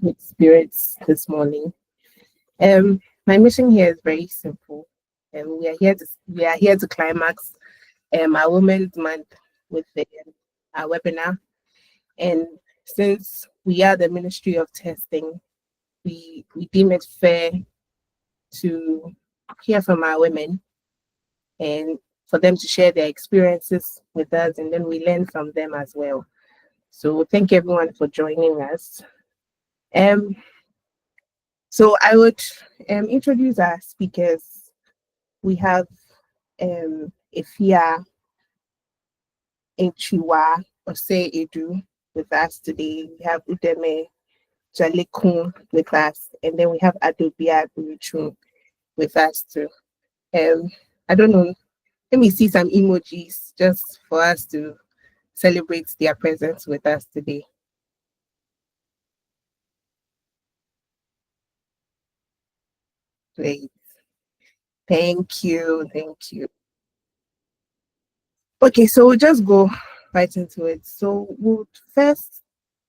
good spirits this morning. My mission here is very simple. We are here to climax our Women's Month with our webinar. And since we are the Ministry of Testing, we deem it fair to hear from our women and for them to share their experiences with us, and then we learn from them as well. So thank everyone for joining us. So I would introduce our speakers. We have Afia, Antwiwaa, Osei with us today. We have Udeme Jalekun with us, and then we have Adobea Biritwum with us too. I don't know. Let me see some emojis just for us to celebrate their presence with us today. Great. Thank you. Thank you. Okay, so we'll just go right into it. So we'll first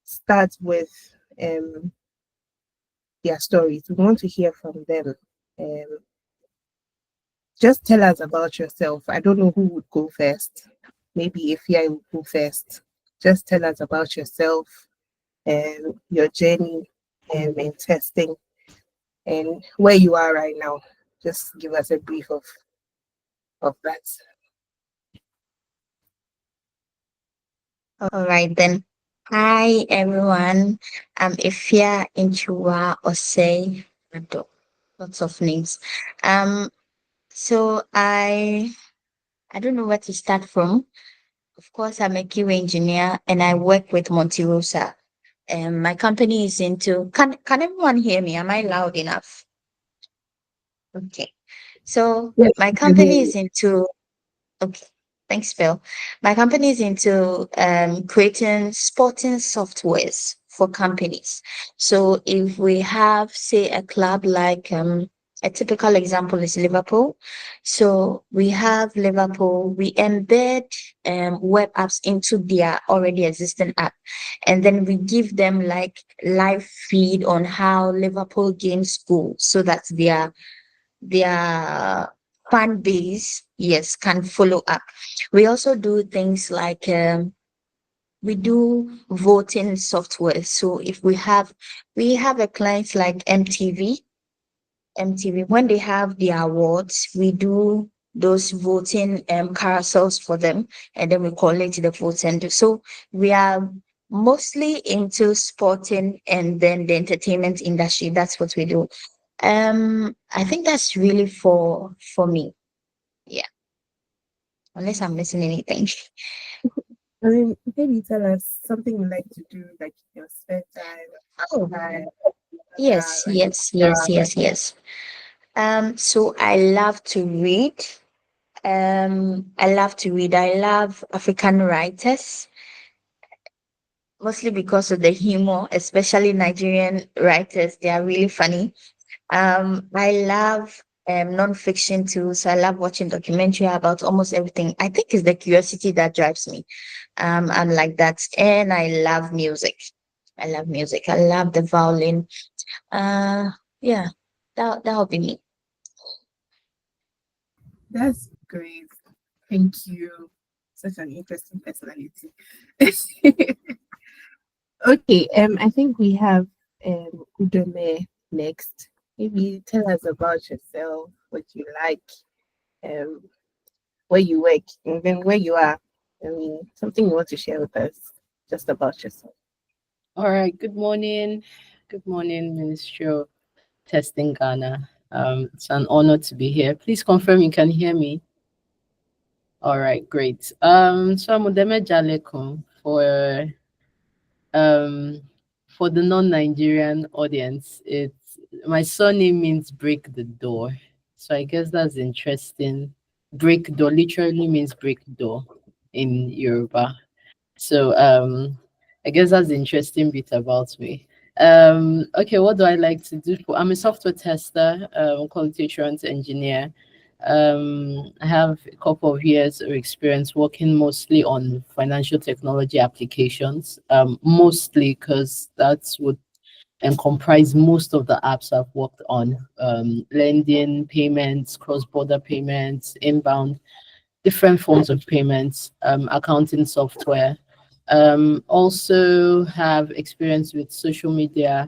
start with their stories. We want to hear from them. Just tell us about yourself. I don't know who would go first. Maybe if I would go first. Just tell us about yourself and your journey in testing and where you are right now. Just give us a brief of that. All right then. Hi everyone. I'm Afia, Antwiwaa, Osei, lots of names. So I don't know where to start from. Of course, I'm a QA engineer and I work with Monterosa. My company is into. Can everyone hear me? Am I loud enough? Okay. So Yes, my we can hear company you. is into. Okay. Thanks, Bill. My company is into creating sporting softwares for companies. So if we have, say, a club like a typical example is Liverpool. So we have Liverpool, we embed web apps into their already existing app. And then we give them like live feed on how Liverpool games go so that their fan base, yes, can follow up. We also do things like we do voting software. So if we have a client like MTV, when they have the awards, we do those voting carousels for them, and then we collect the votes. And so we are mostly into sporting and then the entertainment industry. That's what we do. I think that's really for me. Yeah. Unless I'm missing anything. I mean, maybe tell us something you like to do, like in your spare time. Oh, yes, Like, yes, yes, yes, yes. So I love to read. I love to read. I love African writers, mostly because of the humor, especially Nigerian writers. They are really funny. I love non-fiction too. So I love watching documentary about almost everything. I think it's the curiosity that drives me. I'm like that. And I love music. I love music. I love the violin. Uh yeah, that'll be me. that's great. Thank you. Such an interesting personality. Okay, I think we have Udome next. Maybe tell us about yourself, what you like, um, where you work, and then where you are. I mean, something you want to share with us just about yourself. All right. Good morning. Good morning, Ministry of Testing Ghana. It's an honor to be here. Please confirm you can hear me. All right, great. So I'm Udeme Jalekun um for the non-Nigerian audience. It's my surname means break the door. So I guess that's interesting. Break door literally means break door in Yoruba. So I guess that's the interesting bit about me. Okay, what do I like to do? I'm a software tester, quality assurance engineer. I have a couple of years of experience working mostly on financial technology applications, mostly because that's what and comprise most of the apps I've worked on. Lending, payments, cross-border payments, inbound, different forms of payments, accounting software. Also have experience with social media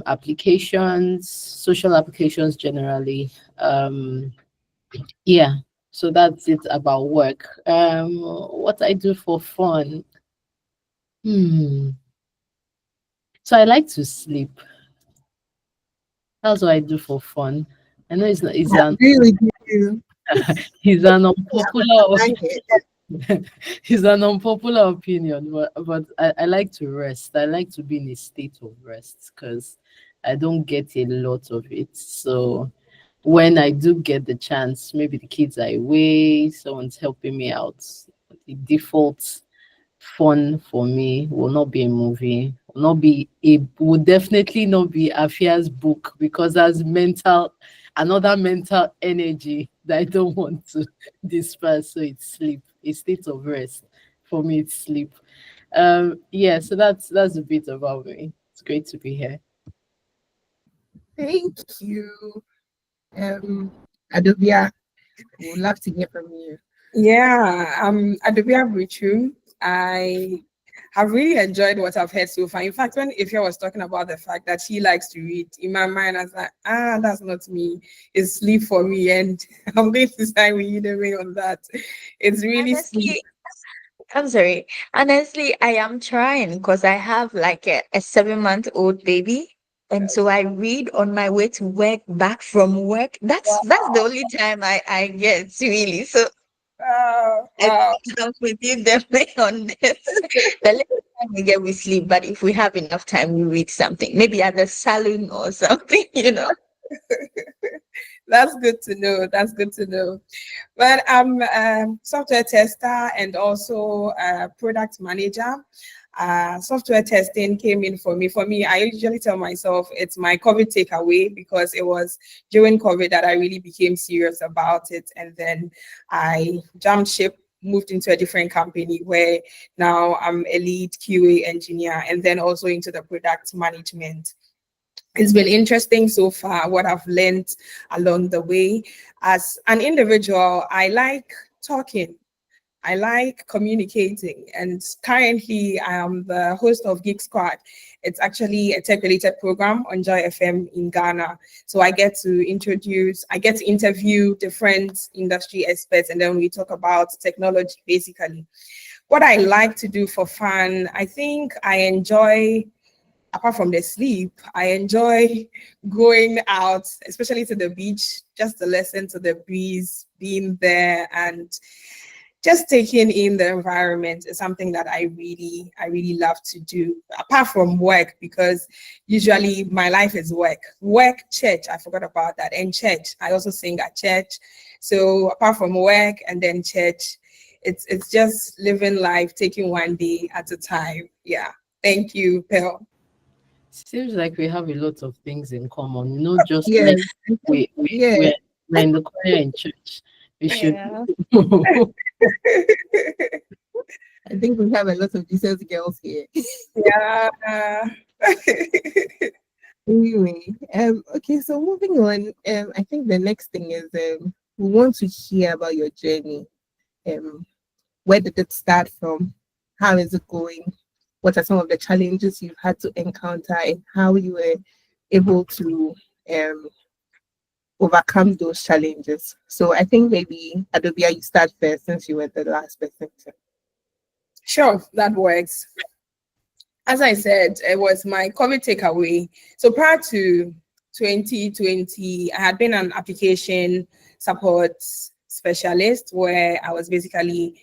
applications, social applications generally. Yeah, so that's it about work. What I do for fun. Hmm. So I like to sleep. That's what I do for fun. I know it's not, it's I an agree with you. it's an Yeah, unpopular I like it. it's an unpopular opinion, but I like to rest. I like to be in a state of rest because I don't get a lot of it. So when I do get the chance, maybe the kids are away, someone's helping me out. The default fun for me will not be a movie, will definitely not be Afia's book because that's another mental energy that I don't want to disperse. So it's sleep, a state of rest. For me, it's sleep. Yeah, so that's a bit about me. It's great to be here. Thank you. Adobea, we would love to hear from you. Yeah, Adobea Biritwum. I have really enjoyed what I've heard so far. In fact, when Afia was talking about the fact that she likes to read, in my mind, I was like, that's not me. It's sleep for me. And I'm going to sign with Udeme on that. It's really sleep. Honestly, I'm sorry. Honestly, I am trying because I have like a 7-month-old baby. And so I read on my way to work, back from work. That's the only time I get really. So Wow, I wow. think I'm with you definitely on this. The little time we get we sleep, but if we have enough time, we read something. Maybe at the salon or something, you know. That's good to know. That's good to know. But I'm a software tester and also a product manager. Software testing came in for me. For me, I usually tell myself it's my COVID takeaway because it was during COVID that I really became serious about it. And then I jumped ship, moved into a different company where now I'm a lead QA engineer and then also into the product management. It's been interesting so far what I've learned along the way. As an individual, I like talking. I like communicating, and currently I am the host of Geek Squad. It's actually a tech-related program on Joy FM in Ghana. So I get to interview different industry experts, and then we talk about technology, basically. What I like to do for fun, I think I enjoy, apart from the sleep, I enjoy going out, especially to the beach, just to listen to the breeze, being there, and just taking in the environment is something that I really love to do. Apart from work, because usually my life is work. Work, church, I forgot about that, and church. I also sing at church. So apart from work and then church, it's just living life, taking one day at a time. Yeah. Thank you, Pearl. Seems like we have a lot of things in common. Not just Yes, like yeah. we're in the choir in church. We should. Yeah. I think we have a lot of Jesus girls here. Yeah. Anyway, okay, so moving on, I think the next thing is we want to hear about your journey. Um, where did it start from? How is it going? What are some of the challenges you've had to encounter, and how you were able to um overcome those challenges? So I think maybe Adobea, you start first since you were the last person. Sure, that works. As I said, it was my COVID takeaway. So prior to 2020, I had been an application support specialist where I was basically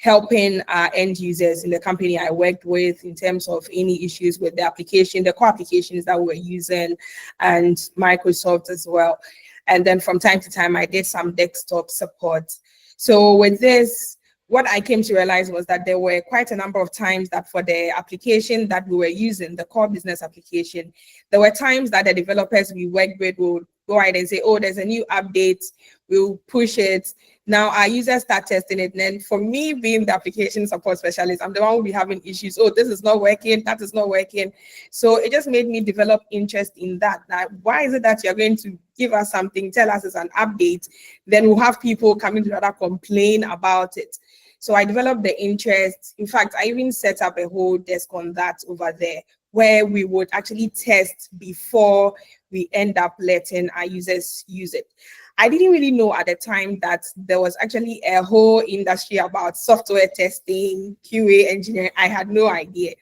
helping our end users in the company I worked with in terms of any issues with the application, the core applications that we're using, and Microsoft as well. And then from time to time, I did some desktop support. So with this, what I came to realize was that there were quite a number of times that for the application that we were using, the core business application, there were times that the developers we worked with would go ahead and say, oh, there's a new update, we'll push it. Now our users start testing it. And then for me being the application support specialist, I'm the one who will be having issues. Oh, this is not working, that is not working. So it just made me develop interest in that. Now, why is it that you're going to give us something, tell us it's an update, then we'll have people coming to that complain about it. So I developed the interest. In fact, I even set up a whole desk on that over there, where we would actually test before we end up letting our users use it. I didn't really know at the time that there was actually a whole industry about software testing, QA engineering. I had no idea.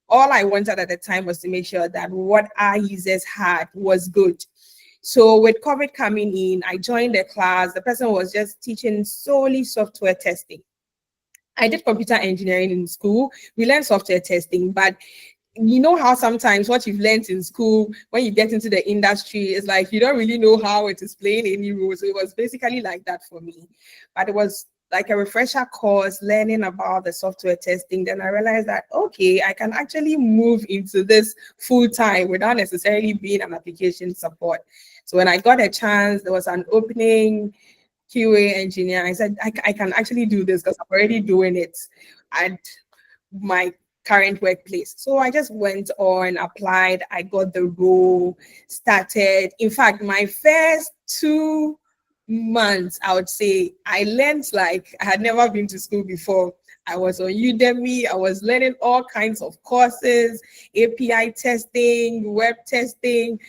All I wanted at the time was to make sure that what our users had was good. So with COVID coming in, I joined the class. The person was just teaching solely software testing. I did computer engineering in school. We learned software testing, but you know how sometimes what you've learned in school, when you get into the industry, is like you don't really know how it is playing any role. So it was basically like that for me. But it was like a refresher course, learning about the software testing. Then I realized that, okay, I can actually move into this full time without necessarily being an application support. So when I got a chance, there was an opening QA engineer. I said, I can actually do this because I'm already doing it at my current workplace. So I just went on, applied, I got the role, started. In fact, my first 2 months, I would say, I learned like I had never been to school before. I was on Udeme, I was learning all kinds of courses, API testing, web testing.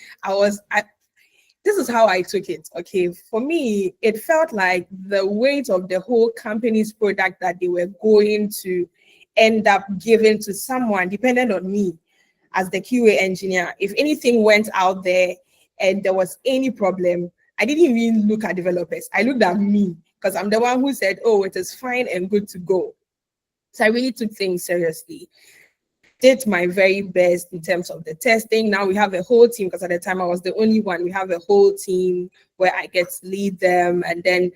This is how I took it. Okay, for me, it felt like the weight of the whole company's product that they were going to end up giving to someone dependent on me as the QA engineer. If anything went out there and there was any problem, I didn't even look at developers. I looked at me because I'm the one who said, oh, it is fine and good to go. So I really took things seriously. Did my very best in terms of the testing. Now we have a whole team, because at the time I was the only one. We have a whole team where I get to lead them and then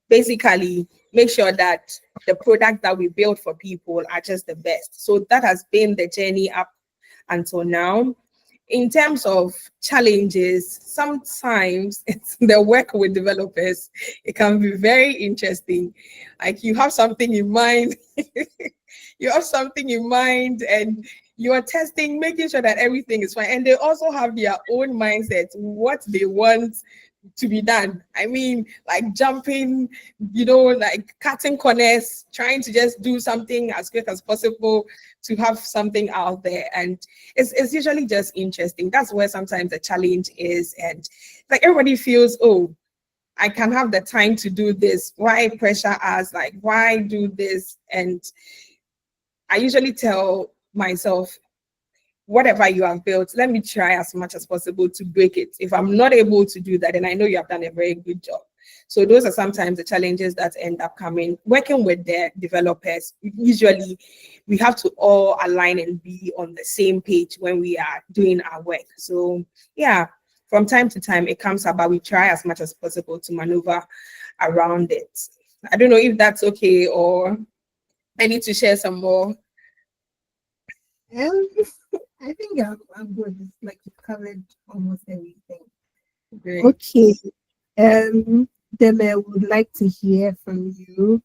basically make sure that the products that we build for people are just the best. So that has been the journey up until now. In terms of challenges, sometimes it's the work with developers. It can be very interesting. Like you have something in mind, and you are testing, making sure that everything is fine. And they also have their own mindset, what they want to be done. I mean, like jumping, like cutting corners, trying to just do something as quick as possible to have something out there. And it's usually just interesting. That's where sometimes the challenge is. And like everybody feels, oh, I can have the time to do this. Why pressure us? Like, why do this? And I usually tell myself, whatever you have built, let me try as much as possible to break it. If I'm not able to do that, then I know you have done a very good job. So those are sometimes the challenges that end up coming. Working with the developers, usually we have to all align and be on the same page when we are doing our work. So yeah, from time to time it comes about, we try as much as possible to maneuver around it. I don't know if that's okay, or I need to share some more. I think I'm good. It's like you've covered almost everything. Great. Okay. Deme, would like to hear from you.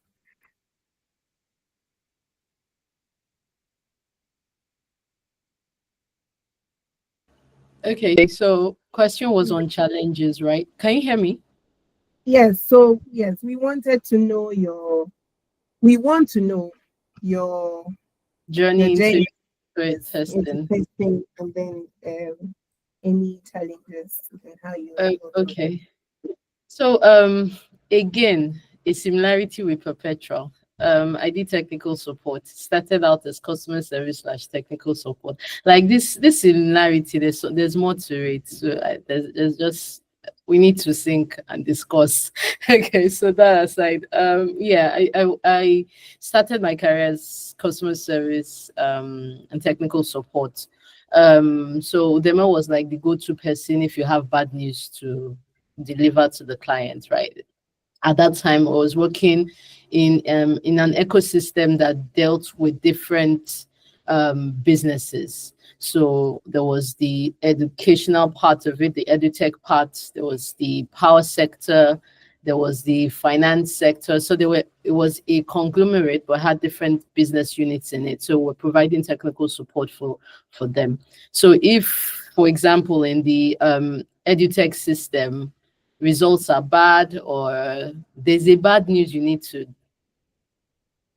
Okay, so question was on challenges, right? Can you hear me? Yes. So yes, we want to know your Journey into yes, testing. testing, and then any challenges and how you Okay. So again, a similarity with Perpetual. I did technical support. Started out as customer service / technical support. Like this similarity, there's more to it. So there's just, we need to think and discuss. Okay, so that aside, yeah, I started my career as customer service and technical support. So Demo was like the go-to person if you have bad news to deliver to the client, right? At that time, I was working in an ecosystem that dealt with different businesses. So there was the educational part of it, the edutech part, there was the power sector, there was the finance sector. So it was a conglomerate, but had different business units in it. So we're providing technical support for them. So if, for example, in the edutech system, results are bad, or there's a bad news you need to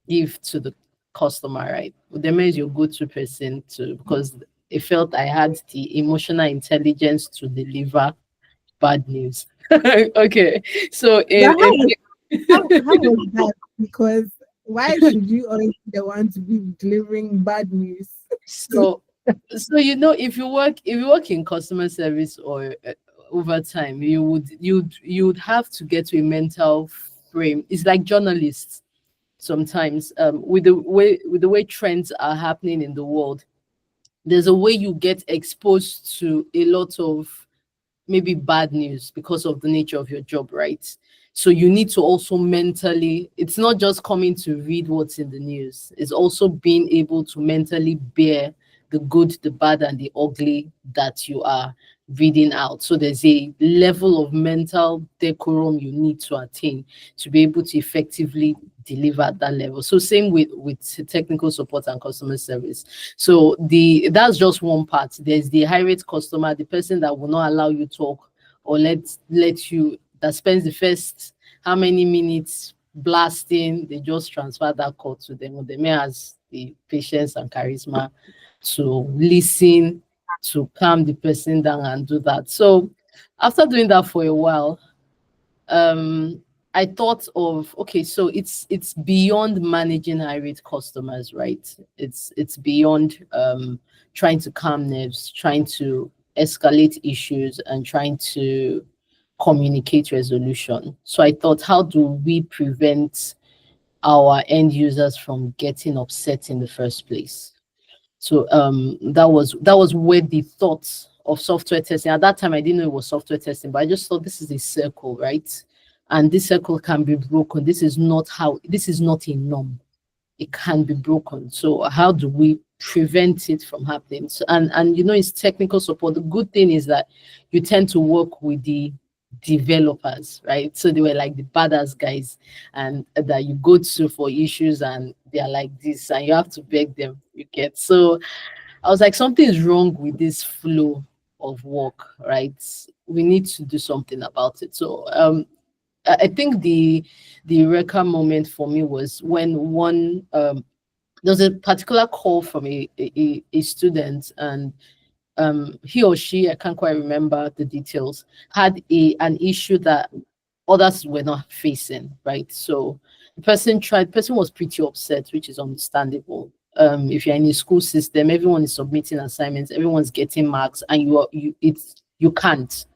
give to the customer, right? Udeme is your go-to person to, because it felt I had the emotional intelligence to deliver bad news. Okay, so Yeah, how was that? Because why should you always be the one to be delivering bad news? so if you work in customer service or over time, you'd have to get to a mental frame. It's like journalists sometimes, with the way trends are happening in the world. There's a way you get exposed to a lot of maybe bad news because of the nature of your job, right? So you need to also mentally, it's not just coming to read what's in the news, it's also being able to mentally bear the good, the bad, and the ugly that you are reading out. So there's a level of mental decorum you need to attain to be able to effectively deliver at that level. So same with technical support and customer service. So that's just one part. There's the high rate customer, the person that will not allow you talk, or let you, that spends the first how many minutes blasting, they just transfer that call to them. They may has the patience and charisma to listen, to calm the person down and do that. So after doing that for a while, I thought of, okay, so it's beyond managing irate customers, right? It's beyond trying to calm nerves, trying to escalate issues, and trying to communicate resolution. So I thought, how do we prevent our end users from getting upset in the first place? So that was where the thoughts of software testing. At that time, I didn't know it was software testing, but I just thought this is a circle, right? And this circle can be broken. This is not a norm. It can be broken. So how do we prevent it from happening? So, and it's technical support. The good thing is that you tend to work with the developers, right? So they were like the badass guys, and that you go to for issues, and they're like this, and you have to beg them. You get. So I was like, something is wrong with this flow of work, right? We need to do something about it. So I think the eureka moment for me was when one there was a particular call from a student, and he or she, I can't quite remember the details, had an issue that others were not facing, right? So the person was pretty upset, which is understandable. If you're in a school system, everyone is submitting assignments, everyone's getting marks, and you can't.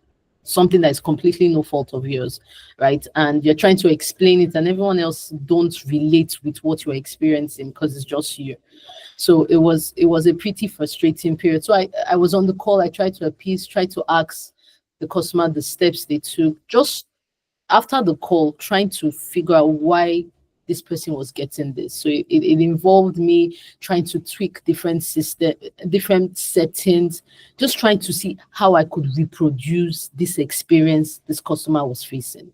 Something that is completely no fault of yours, right? And you're trying to explain it, and everyone else don't relate with what you're experiencing because it's just you. So it was a pretty frustrating period. So I was on the call. I tried to appease, tried to ask the customer the steps they took. Just after the call, trying to figure out why this person was getting this. So it involved me trying to tweak different settings, just trying to see how I could reproduce this experience this customer was facing.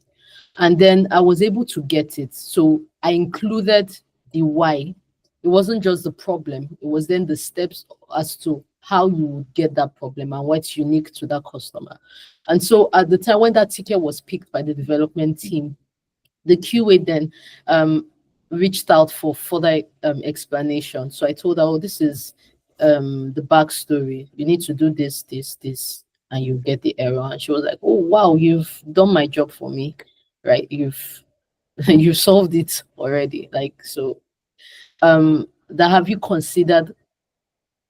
And then I was able to get it. So I included the why. It wasn't just the problem, it was then the steps as to how you would get that problem and what's unique to that customer. And so at the time when that ticket was picked by the development team, the QA then reached out for further explanation. So I told her, oh, this is the backstory. You need to do this, and you get the error. And she was like, oh, wow, you've done my job for me, right? You've solved it already. Like, so that have you considered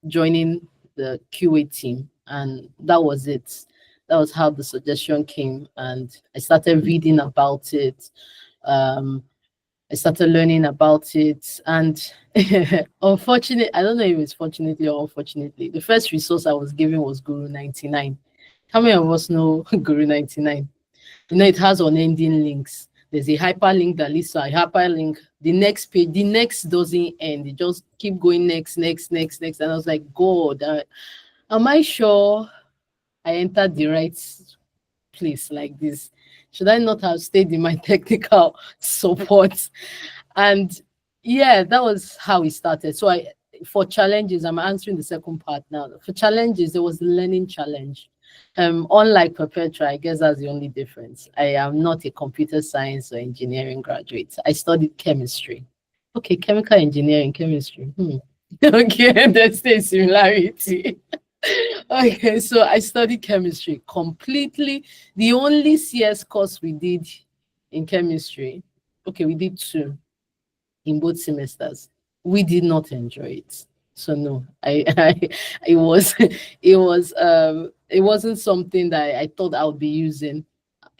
joining the QA team? And that was it. That was how the suggestion came, and I started reading about it. I started learning about it, and unfortunately, I don't know if it's fortunately or unfortunately, the first resource I was given was Guru 99. How many of us know Guru 99? It has unending links. there's a hyperlink that leads to a hyperlink. The next page, the next doesn't end. It just keep going next. And I was like, God, am I sure I entered the right place like this? Should I not have stayed in my technical support? And yeah, that was how it started. So for challenges, I'm answering the second part now. For challenges, there was the learning challenge. Unlike Perpetua, I guess that's the only difference. I am not a computer science or engineering graduate. I studied chemistry. Okay, chemical engineering, chemistry. Okay, there's a similarity. Okay, so I studied chemistry completely. The only CS course we did in chemistry, okay, we did 2 in both semesters. We did not enjoy it. So no, it wasn't something that I thought I would be using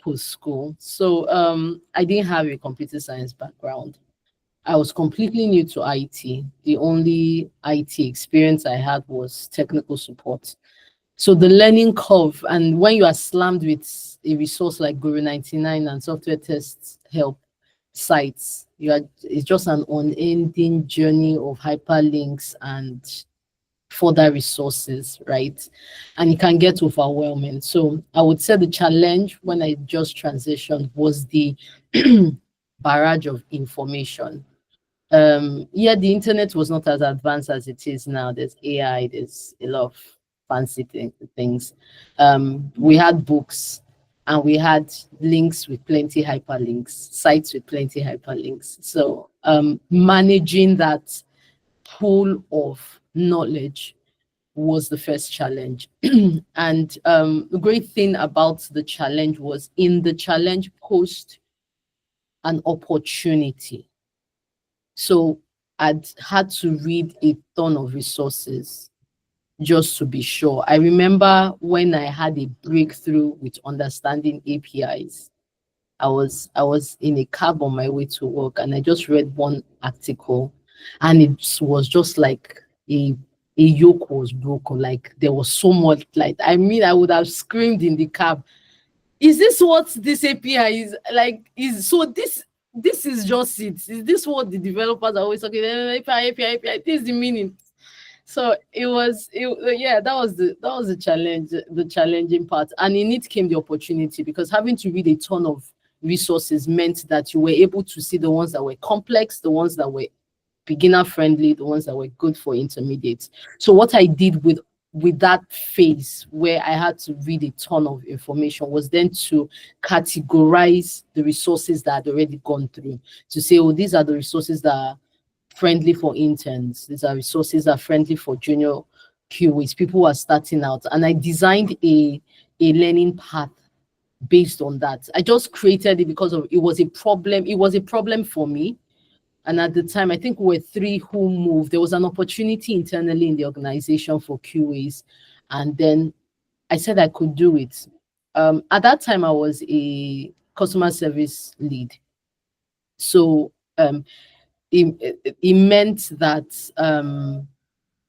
post school. So I didn't have a computer science background. I was completely new to IT. The only IT experience I had was technical support. So the learning curve, and when you are slammed with a resource like Guru 99 and software tests help sites, it's just an unending journey of hyperlinks and further resources, right? And it can get overwhelming. So I would say the challenge when I just transitioned was the barrage of information. Yeah, the internet was not as advanced as it is now. There's AI, there's a lot of fancy things. We had books, and we had links with plenty hyperlinks, sites with plenty hyperlinks. So managing that pool of knowledge was the first challenge. And the great thing about the challenge was in the challenge post an opportunity. So I'd had to read a ton of resources just to be sure. I remember when I had a breakthrough with understanding APIs. I was in a cab on my way to work, and I just read one article, and it was just like a yoke was broken. Like there was so much light. I mean, I would have screamed in the cab. Is this what this API is like? This is just it. Is this what the developers are always talking? API. This is the meaning. So that was the challenge, the challenging part. And in it came the opportunity, because having to read a ton of resources meant that you were able to see the ones that were complex, the ones that were beginner friendly, the ones that were good for intermediates. So what I did with that phase where I had to read a ton of information was then to categorize the resources that I'd already gone through, to say, oh, these are the resources that are friendly for interns. These are resources that are friendly for junior QAs, people who are starting out. And I designed a learning path based on that. I just created it because it was a problem. It was a problem for me. And at the time, I think we were 3 who moved. There was an opportunity internally in the organization for QAs. And then I said I could do it. At that time, I was a customer service lead. So it meant that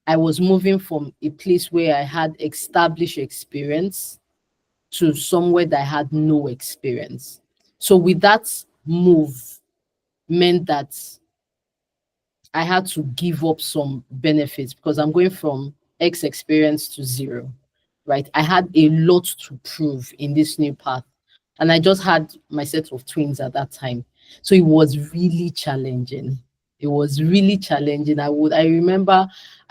I was moving from a place where I had established experience to somewhere that I had no experience. So with that move meant that I had to give up some benefits, because I'm going from X experience to 0, right? I had a lot to prove in this new path. And I just had my set of twins at that time. So it was really challenging. It was really challenging. I remember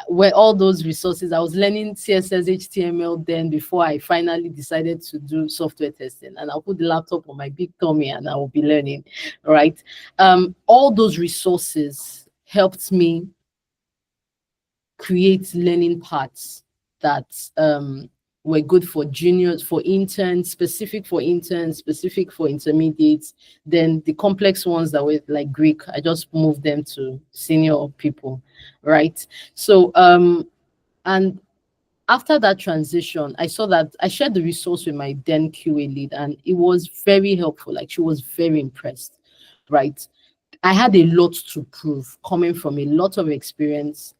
where all those resources, I was learning CSS, HTML then before I finally decided to do software testing. And I'll put the laptop on my big tummy and I will be learning, right? All those resources helped me create learning paths that were good for juniors, for interns, specific for intermediates. Then the complex ones that were like Greek, I just moved them to senior people, right? So, and after that transition, I saw that I shared the resource with my then QA lead, and it was very helpful. Like, she was very impressed, right? I had a lot to prove, coming from a lot of experience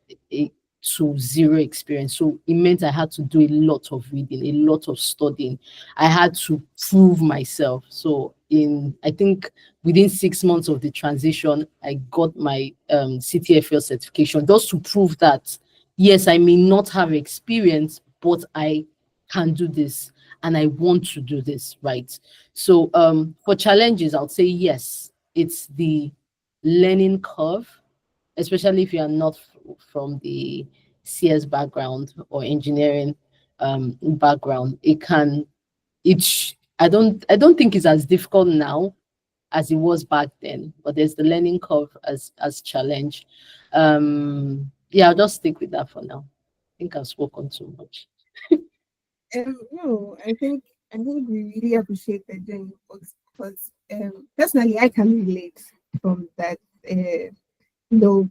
to 0 experience. So it meant I had to do a lot of reading, a lot of studying. I had to prove myself. So I think within 6 months of the transition, I got my CTFL certification, just to prove that, yes, I may not have experience, but I can do this and I want to do this, right? So for challenges, I would say yes, it's the learning curve, especially if you are not from the CS background or engineering background. I don't think it's as difficult now as it was back then, but there's the learning curve as challenge. Yeah, I'll just stick with that for now. I think I've spoken too much. No, I think we really appreciate the journey because personally I can relate from that. No,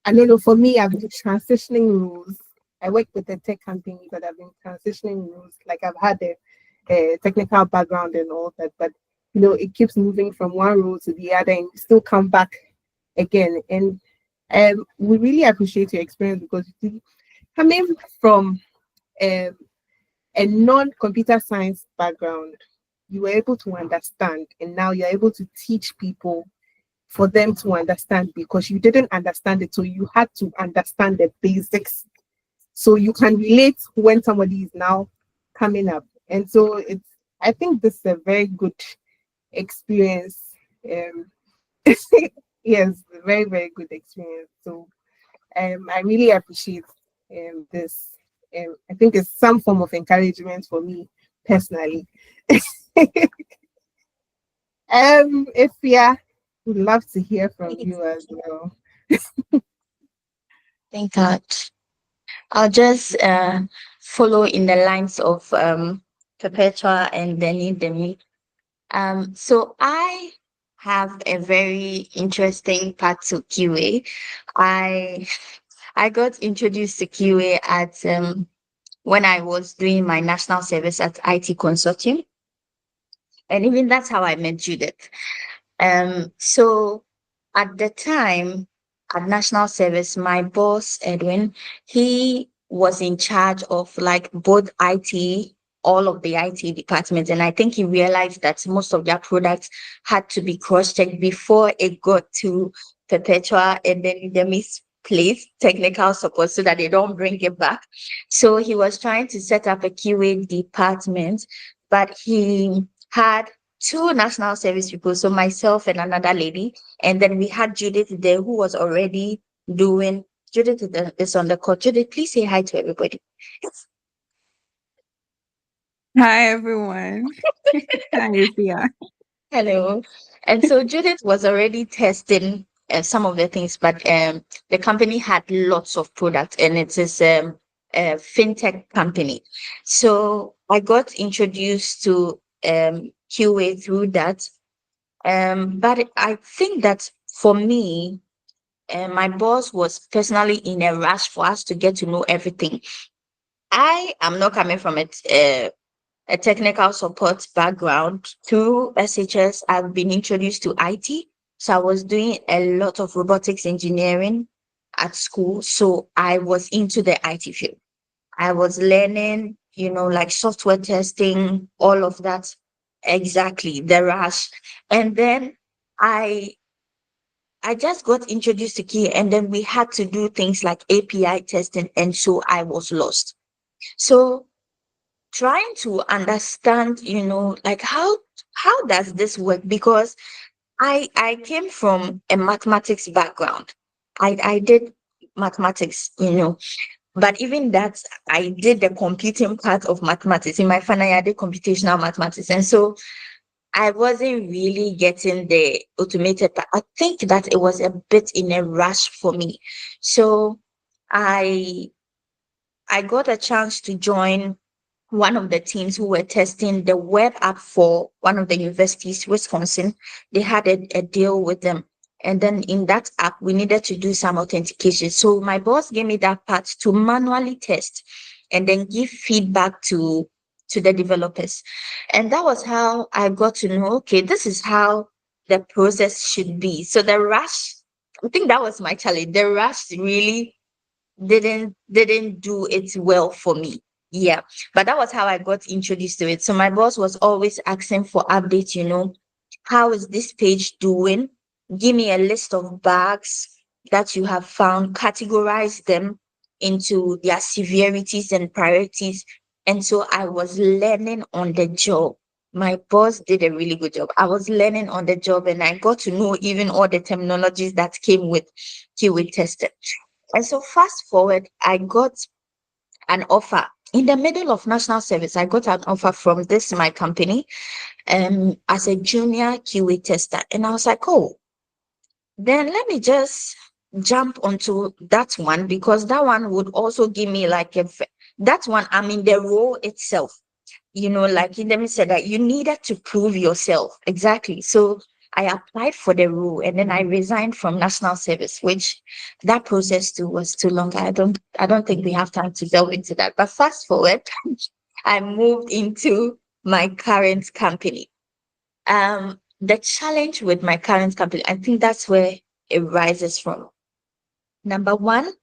I don't know. For me, I've been transitioning roles. I work with a tech company, but I've been transitioning roles. Like I've had a technical background and all that, but it keeps moving from one role to the other, and you still come back again. And we really appreciate your experience because coming from um, a non-computer science background, you were able to understand, and now you're able to teach people for them to understand because you didn't understand it, so you had to understand the basics so you can relate when somebody is now coming up. And so I think this is a very good experience. Um, yes, very, very good experience. So I really appreciate this. I think it's some form of encouragement for me personally. If yeah, would love to hear from you as well. Thank God. I'll just follow in the lines of Perpetua and then Udeme. So I have a very interesting part to QA. I got introduced to QA at when I was doing my national service at IT Consortium, and even that's how I met Judith. So at the time at national service, my boss Edwin, he was in charge of like both IT, all of the IT departments, and I think he realized that most of their products had to be cross-checked before it got to Perpetua and then Demi's place, technical support, so that they don't bring it back. So he was trying to set up a QA department, but he had two national service people, so myself and another lady, and then we had Judith there who was already doing. Judith is on the call. Judith, please say hi to everybody. Hi, everyone. Hi, Afia. Hello. And so Judith was already testing some of the things, but the company had lots of products, and it is a fintech company. So I got introduced to QA through that. But I think that for me, my boss was personally in a rush for us to get to know everything. I am not coming from a technical support background. Through SHS, I've been introduced to IT. So I was doing a lot of robotics engineering at school. So I was into the IT field. I was learning, like software testing, all of that. Exactly, the rush. And then I just got introduced to Key, and then we had to do things like API testing, and so I was lost. So trying to understand, like how does this work? Because I came from a mathematics background. I did mathematics, but even that, I did the computing part of mathematics. In my final year, I did computational mathematics. And so I wasn't really getting the automated part. I think that it was a bit in a rush for me. So I got a chance to join one of the teams who were testing the web app for one of the universities, Wisconsin. They had a deal with them. And then in that app, we needed to do some authentication. So my boss gave me that part to manually test and then give feedback to the developers. And that was how I got to know, okay, this is how the process should be. So the rush, I think that was my challenge. The rush really didn't do it well for me. Yeah, but that was how I got introduced to it. So my boss was always asking for updates, how is this page doing? Give me a list of bugs that you have found, categorize them into their severities and priorities. And so I was learning on the job. My boss did a really good job. I was learning on the job, and I got to know even all the terminologies that came with QA testing. And so fast forward, I got an offer in the middle of national service. I got an offer from my company as a junior QA tester. And I was like, oh, then let me just jump onto that one, because that one would also give me that one, I mean, the role itself, like Udeme said, that you needed to prove yourself. Exactly. So I applied for the role, and then I resigned from national service, which that process too was too long. I don't think we have time to delve into that. But fast forward, I moved into my current company. The challenge with my current company, I think that's where it rises from. Number one,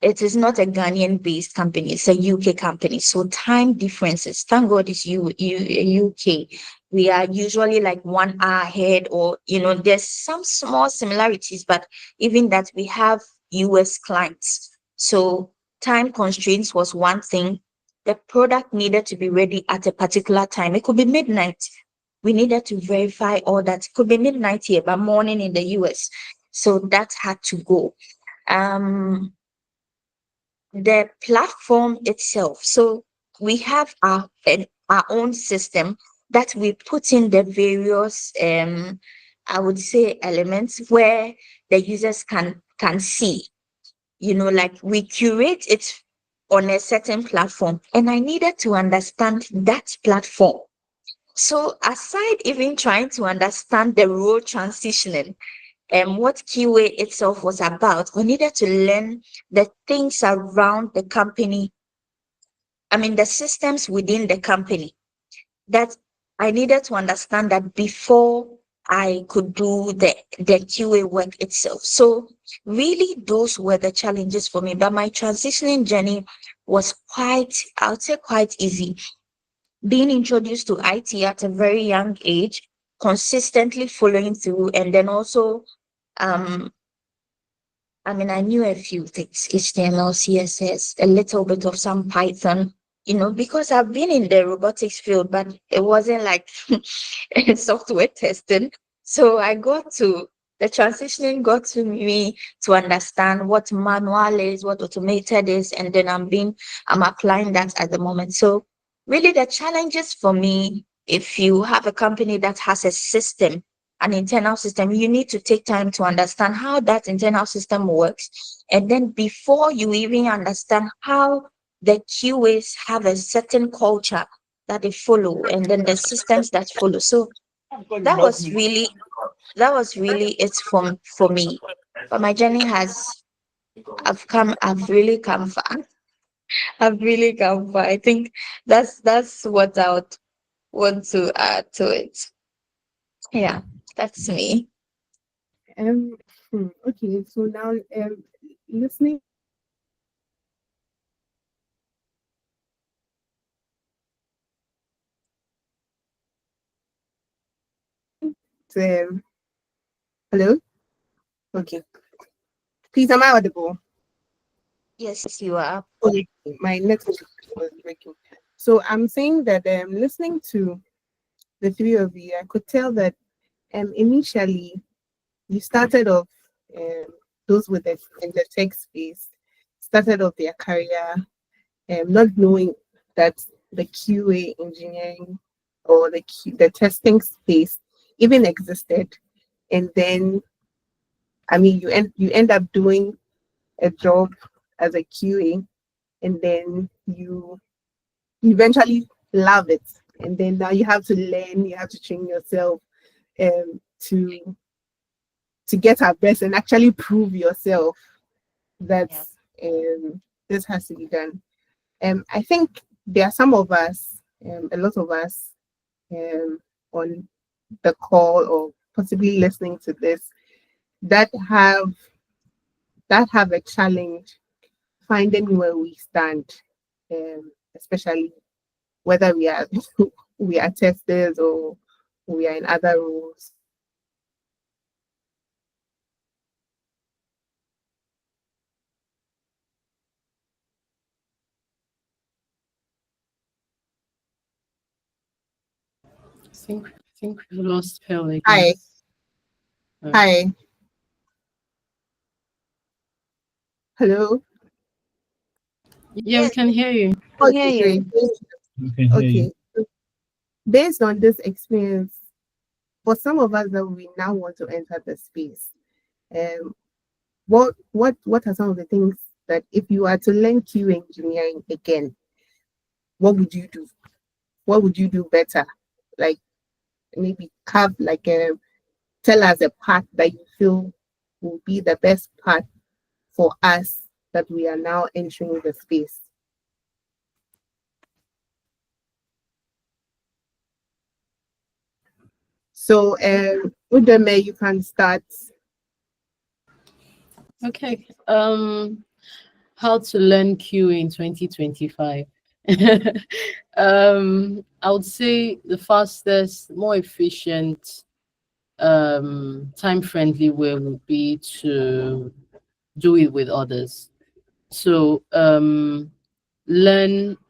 it is not a Ghanaian based company, it's a UK company. So time differences, thank God it's UK. We are usually like 1 hour ahead, or there's some small similarities, but even that, we have US clients. So time constraints was one thing. The product needed to be ready at a particular time. It could be midnight. We needed to verify all that. It could be midnight here, but morning in the US. So that had to go. The platform itself. So we have our own system that we put in the various I would say elements where the users can see, like we curate it on a certain platform, and I needed to understand that platform. So aside even trying to understand the role transitioning, what QA itself was about, we needed to learn the things around the company. I mean, the systems within the company, that I needed to understand that before I could do the QA work itself. So really, those were the challenges for me. But my transitioning journey was I would say quite easy. Being introduced to IT at a very young age, consistently following through, and then also I mean, I knew a few things, HTML, CSS, a little bit of some Python, because I've been in the robotics field, but it wasn't like software testing. So the transitioning got to me to understand what manual is, what automated is, and then I'm applying that at the moment. So really the challenges for me, if you have a company that has a system, an internal system, you need to take time to understand how that internal system works. And then before you even understand how the QAs have a certain culture that they follow, and then the systems that follow. So that was really it for me. But my journey I've really come far. I've really come far. I think that's what I would want to add to it. Yeah, that's me. Um, okay, so now listening to hello, okay, please, am I audible? Yes, you are. Okay, my network was breaking. So I'm saying that listening to the three of you, I could tell that initially you started off those with in the tech space started off their career not knowing that the QA engineering or the testing space even existed, and then I mean you end up doing a job as a QA, and then you eventually love it, and then now you have to learn, you have to train yourself to get our best and actually prove yourself that this has to be done. I think there are some of us, a lot of us, on the call or possibly listening to this that have a challenge finding where we stand especially whether we are we are testers or we are in other roles. I think we lost Pearl again. Hi. Hi. Hello. Yeah, we can hear you. Okay, hear you. great. Okay. Based on this experience, for some of us that we now want to enter the space, what are some of the things that if you are to learn Q engineering again, what would you do? What would you do better? Like maybe have like a tell us a path that you feel will be the best path for us that we are now entering the space. So, Udeme, you can start. Okay. How to learn Q in 2025. I would say the fastest, more efficient, time-friendly way would be to do it with others. So learn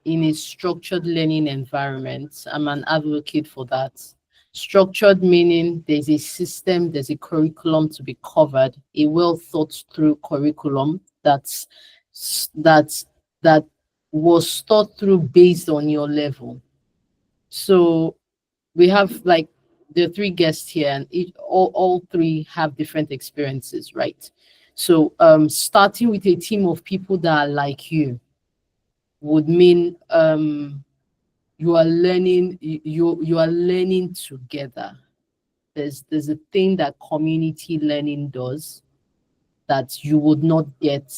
in a structured learning environment. I'm an advocate for that. Structured meaning there's a system, there's a curriculum to be covered, a well thought through curriculum that was thought through based on your level. So we have like the three guests here, and all three have different experiences, right? So starting with a team of people that are like you would mean you are learning you are learning together. There's a thing that community learning does that you would not get.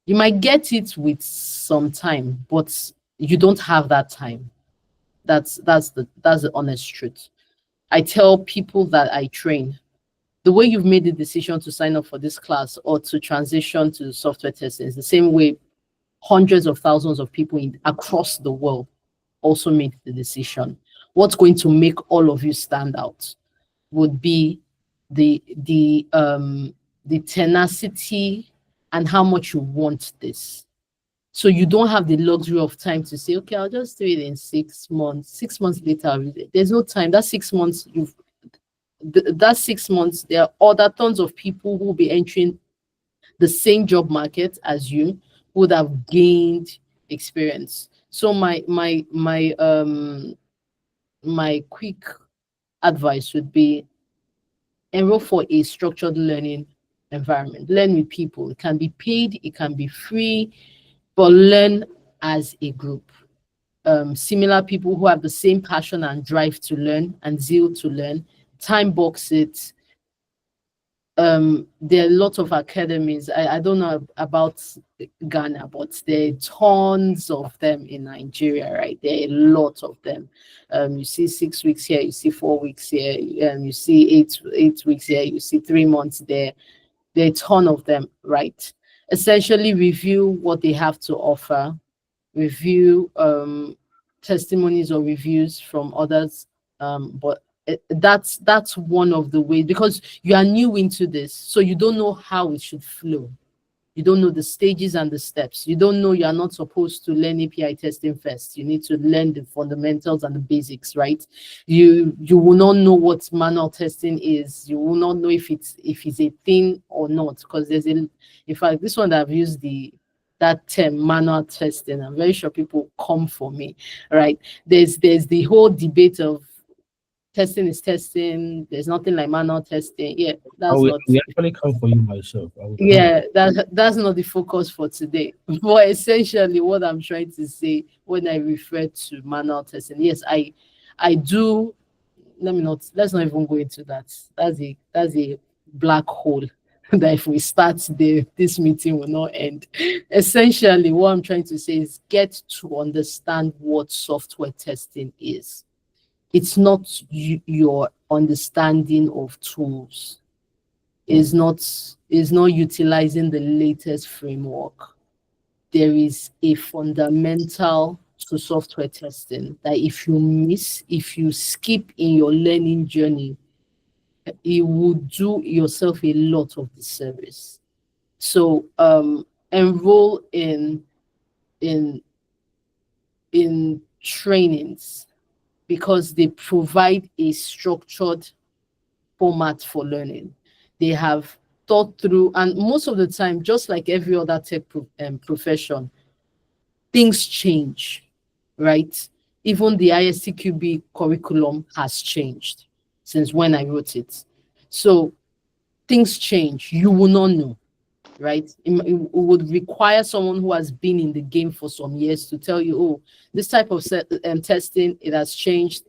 You might get it with some time, but you don't have that time. That's the honest truth. I tell people that I train, the way you've made the decision to sign up for this class or to transition to software testing is the same way hundreds of thousands of people across the world also made the decision. What's going to make all of you stand out would be the tenacity and how much you want this. So you don't have the luxury of time to say, okay, I'll just do it in 6 months. 6 months later, there's no time. That 6 months, that 6 months, there are other tons of people who will be entering the same job market as you, would have gained experience. So my quick advice would be enroll for a structured learning environment. Learn with people. It can be paid, it can be free, but learn as a group. Similar people who have the same passion and drive to learn and zeal to learn. Time box it. There are a lot of academies. I don't know about Ghana, but there are tons of them in Nigeria, right? There are a lot of them. You see 6 weeks here, you see 4 weeks here, you see eight weeks here, you see 3 months there. There are a ton of them, right? Essentially review what they have to offer, review testimonies or reviews from others, but that's one of the ways, because you are new into this, so you don't know how it should flow. You don't know the stages and the steps. You don't know, you are not supposed to learn API testing first. You need to learn the fundamentals and the basics, right? You will not know what manual testing is. You will not know if it's a thing or not, because in fact, this one that I've used that term manual testing, I'm very sure people come for me, right? There's the whole debate of testing is testing. There's nothing like manual testing. Yeah, we actually come for you myself. Yeah, that's not the focus for today. But essentially, what I'm trying to say when I refer to manual testing, yes, I do. Let's not even go into that. That's a black hole that if we start this meeting will not end. Essentially, what I'm trying to say is get to understand what software testing is. It's not your understanding of tools. Is not utilizing the latest framework. There is a fundamental to software testing that if you skip in your learning journey, it would do yourself a lot of disservice. So enroll in trainings because they provide a structured format for learning. They have thought through, and most of the time, just like every other tech profession, things change, right? Even the ISTQB curriculum has changed since when I wrote it. So things change. You will not know, right? It would require someone who has been in the game for some years to tell you, oh, this type of testing, it has changed.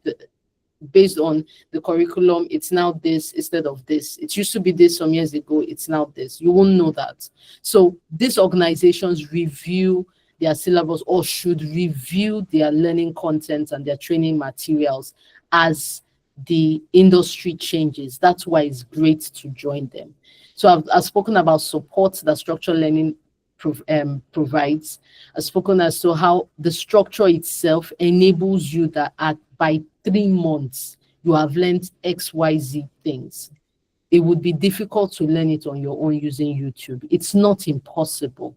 Based on the curriculum, it's now this instead of this. It used to be this some years ago, it's now this. You won't know that. So these organizations review their syllabus or should review their learning content and their training materials as the industry changes. That's why it's great to join them. So I've spoken about support that structured learning provides. I've spoken as to how the structure itself enables you that by 3 months, you have learned XYZ things. It would be difficult to learn it on your own using YouTube. It's not impossible,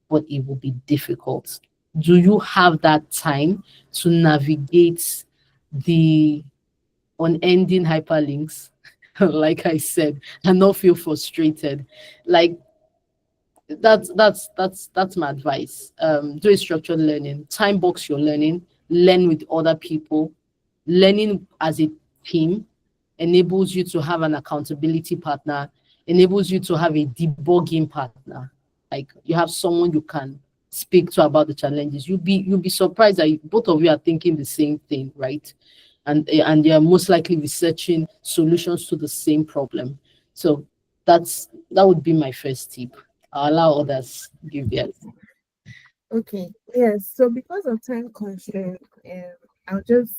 but it will be difficult. Do you have that time to navigate the unending hyperlinks, like I said, and not feel frustrated? Like, that's my advice. Do a structured learning, time box your learning, learn with other people. Learning as a team enables you to have an accountability partner, enables you to have a debugging partner. Like, you have someone you can speak to about the challenges. You'll be surprised that both of you are thinking the same thing, right? And you're most likely researching solutions to the same problem. So that would be my first tip. I'll allow others give theirs. Okay, yes. So because of time constraint, I'll just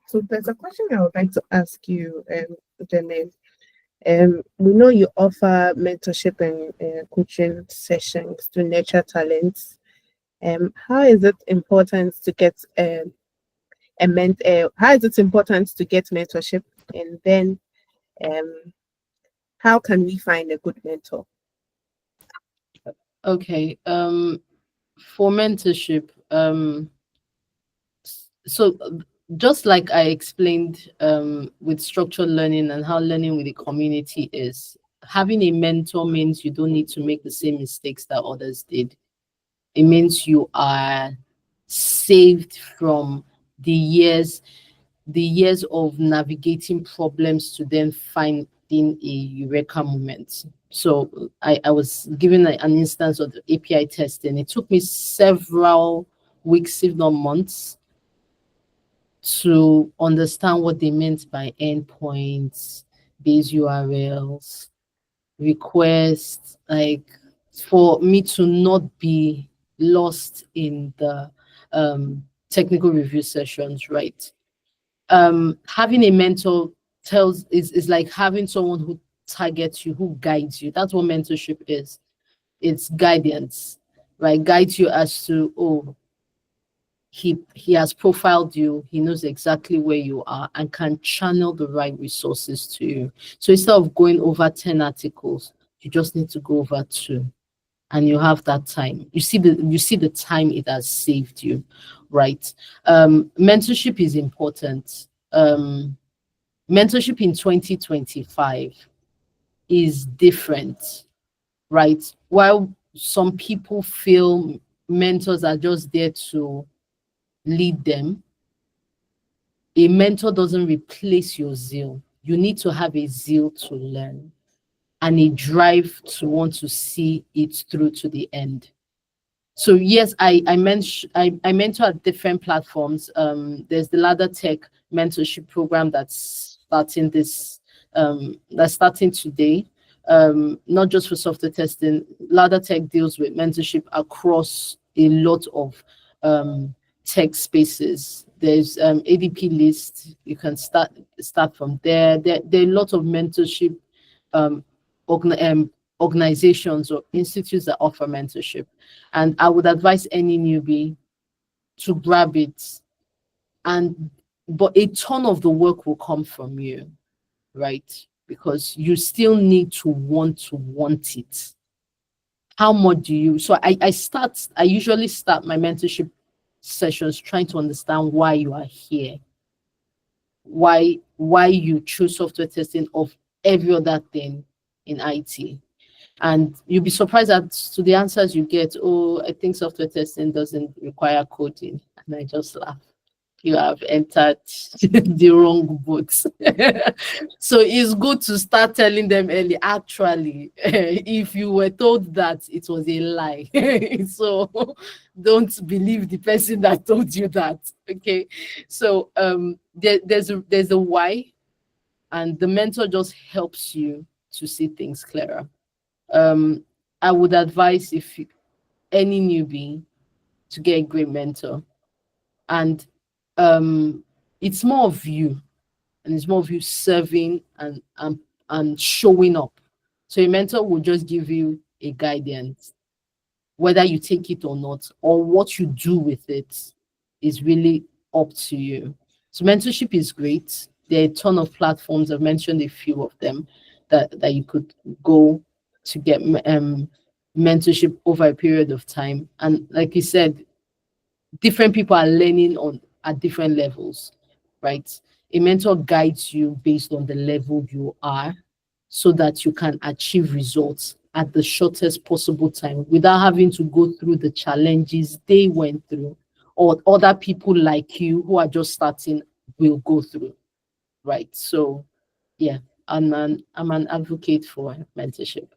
so there's a question I would like to ask you, Janelle. We know you offer mentorship and coaching sessions to nurture talents. How is it important to get how is it important to get mentorship, and then how can we find a good mentor? Okay. For mentorship, so just like I explained with structured learning and how learning with a community is, having a mentor means you don't need to make the same mistakes that others did. It means you are saved from the years of navigating problems to then finding a eureka moment. So I was given an instance of the API testing. It took me several weeks, if not months, to understand what they meant by endpoints, base URLs, requests, like for me to not be lost in the technical review sessions, right? Having a mentor is like having someone who targets you, who guides you. That's what mentorship is. It's guidance, right? Guides you as to, oh, he has profiled you, he knows exactly where you are and can channel the right resources to you. So instead of going over 10 articles, you just need to go over 2, and you have that time. You see the time it has saved you, right? Mentorship is important. Mentorship in 2025 is different, right? While some people feel mentors are just there to lead them, a mentor doesn't replace your zeal. You need to have a zeal to learn and a drive to want to see it through to the end. So yes, I mentor at different platforms. There's the Ladder Tech mentorship program that's starting today. Not just for software testing. Ladder Tech deals with mentorship across a lot of tech spaces. There's ADP list. You can start from there. There are a lot of mentorship organizations or institutes that offer mentorship. And I would advise any newbie to grab it, but a ton of the work will come from you, right? Because you still need to want it. How much do you? So I usually start my mentorship sessions trying to understand why you are here, why you choose software testing of every other thing in IT. And you'll be surprised at to the answers you get. Oh, I think software testing doesn't require coding. And I just laugh. You have entered the wrong boat. So it's good to start telling them early. Actually, if you were told that, it was a lie. So don't believe the person that told you that. Okay. So there's a why, and the mentor just helps you to see things clearer. I would advise any newbie to get a great mentor, and it's more of you, and it's more of you serving and showing up. So a mentor will just give you a guidance, whether you take it or not, or what you do with it is really up to you. So mentorship is great. There are a ton of platforms. I've mentioned a few of them that you could go to get mentorship over a period of time. And like you said, different people are learning at different levels, right? A mentor guides you based on the level you are so that you can achieve results at the shortest possible time without having to go through the challenges they went through or other people like you who are just starting will go through, right? So yeah, I'm an advocate for mentorship.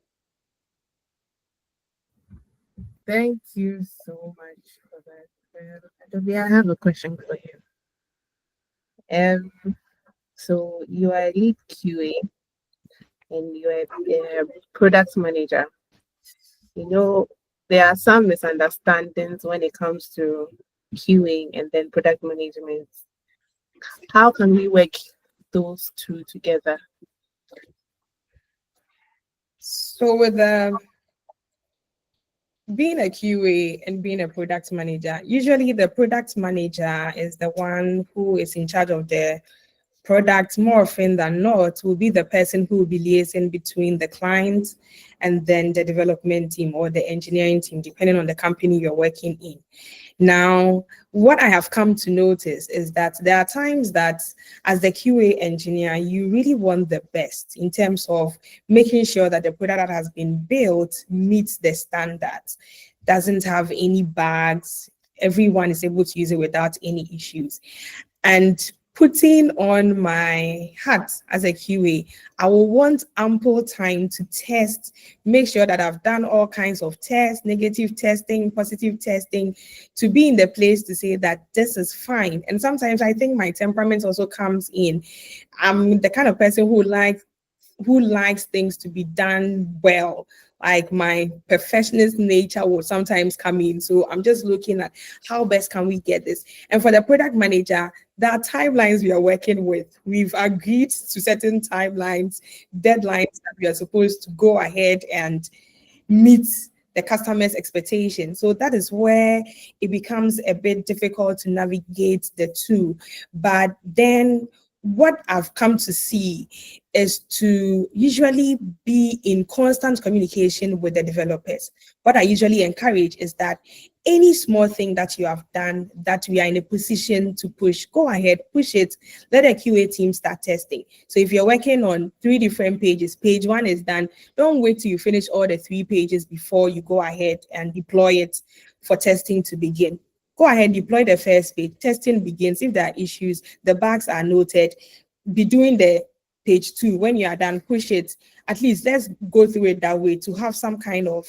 Thank you so much for that. Adobea, I have a question for you. So you are a lead QA and you are a product manager. You know, there are some misunderstandings when it comes to QA and then product management. How can we work those two together? So with being a QA and being a product manager, usually the product manager is the one who is in charge of the product. More often than not, will be the person who will be liaising between the client and then the development team or the engineering team, depending on the company you're working in. Now, what I have come to notice is that there are times that as the QA engineer, you really want the best in terms of making sure that the product that has been built meets the standards, doesn't have any bugs, everyone is able to use it without any issues. And putting on my hat as a QA, I will want ample time to test, make sure that I've done all kinds of tests, negative testing, positive testing, to be in the place to say that this is fine. And sometimes I think my temperament also comes in. I'm the kind of person who likes things to be done well. Like my perfectionist nature will sometimes come in. So I'm just looking at how best can we get this. And for the product manager, there are timelines we are working with. We've agreed to certain timelines, deadlines that we are supposed to go ahead and meet the customer's expectation. So that is where it becomes a bit difficult to navigate the two. But then what I've come to see is to usually be in constant communication with the developers. What I usually encourage is that any small thing that you have done that we are in a position to push, go ahead, push it, let the QA team start testing. So if you're working on 3 different pages, page 1 is done, don't wait till you finish all the 3 pages before you go ahead and deploy it for testing to begin. Go ahead, deploy the first page, testing begins. If there are issues, the bugs are noted, be doing the page 2. When you are done, push it. At least let's go through it that way to have some kind of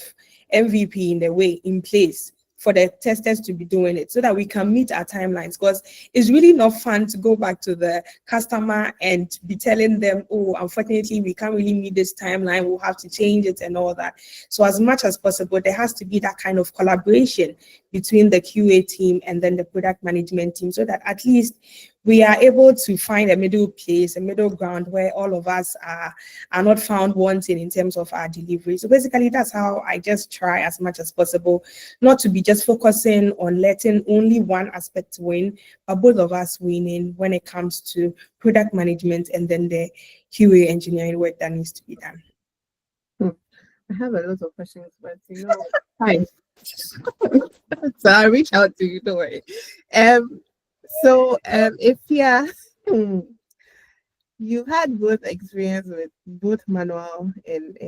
MVP in place for the testers to be doing it so that we can meet our timelines, because it's really not fun to go back to the customer and be telling them, oh, unfortunately, we can't really meet this timeline, we'll have to change it and all that. So as much as possible, there has to be that kind of collaboration between the QA team and then the product management team so that at least we are able to find a middle place, a middle ground where all of us are not found wanting in terms of our delivery. So basically, that's how I just try as much as possible not to be just focusing on letting only one aspect win, but both of us winning when it comes to product management and then the QA engineering work that needs to be done. I have a lot of questions, but hi. So I'll reach out to you, don't worry. If you've had both experience with both manual and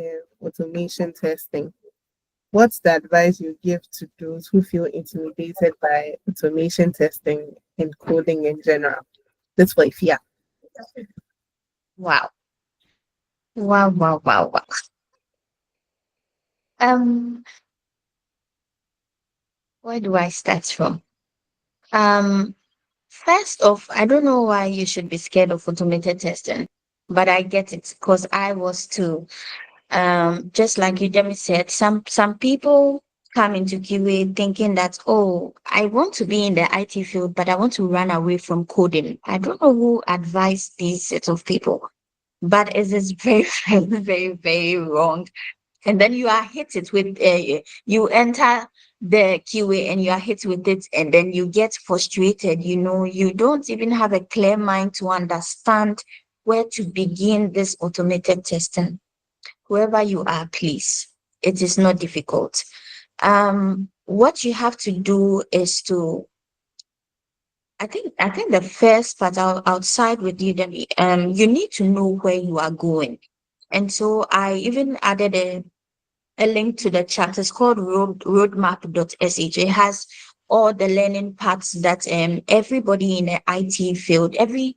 automation testing, what's the advice you give to those who feel intimidated by automation testing and coding in general? That's for Afia. Wow. Wow, wow, wow, wow. Where do I start from? First off, I don't know why you should be scared of automated testing, but I get it because I was too. Just like Udeme said, some people come into QA thinking that, oh, I want to be in the IT field, but I want to run away from coding. I don't know who advised these sets of people, but it is very, very, very, very wrong. And then you are hit it with you enter the QA and you are hit with it, and then you get frustrated. You don't even have a clear mind to understand where to begin this automated testing. Whoever you are, please, it is not difficult. What you have to do is to, I think the first part, outside with you, you need to know where you are going. And so I even added a link to the chat. It's called roadmap.sh. It has all the learning paths that everybody in the IT field, every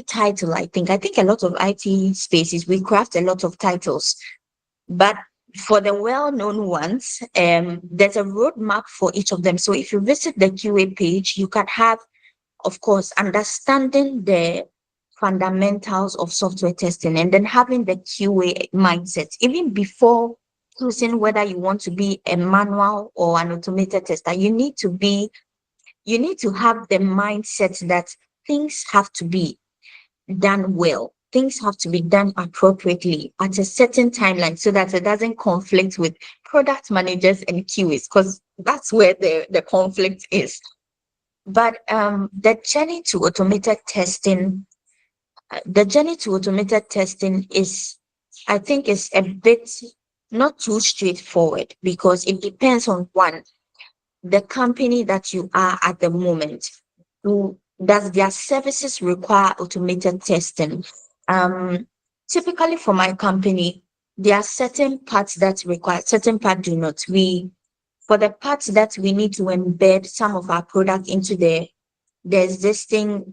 title, I think a lot of IT spaces, we craft a lot of titles. But for the well-known ones, there's a roadmap for each of them. So if you visit the QA page, you can have, of course, understanding the fundamentals of software testing and then having the QA mindset, even before choosing whether you want to be a manual or an automated tester. You need to have the mindset that things have to be done well. Things have to be done appropriately at a certain timeline so that it doesn't conflict with product managers and QAs, because that's where the conflict is. But the journey to automated testing is, I think, is a bit not too straightforward, because it depends on the company that you are at the moment. Does their services require automated testing? Typically for my company, there are certain parts that require, certain parts do not. For the parts that we need to embed some of our product into the existing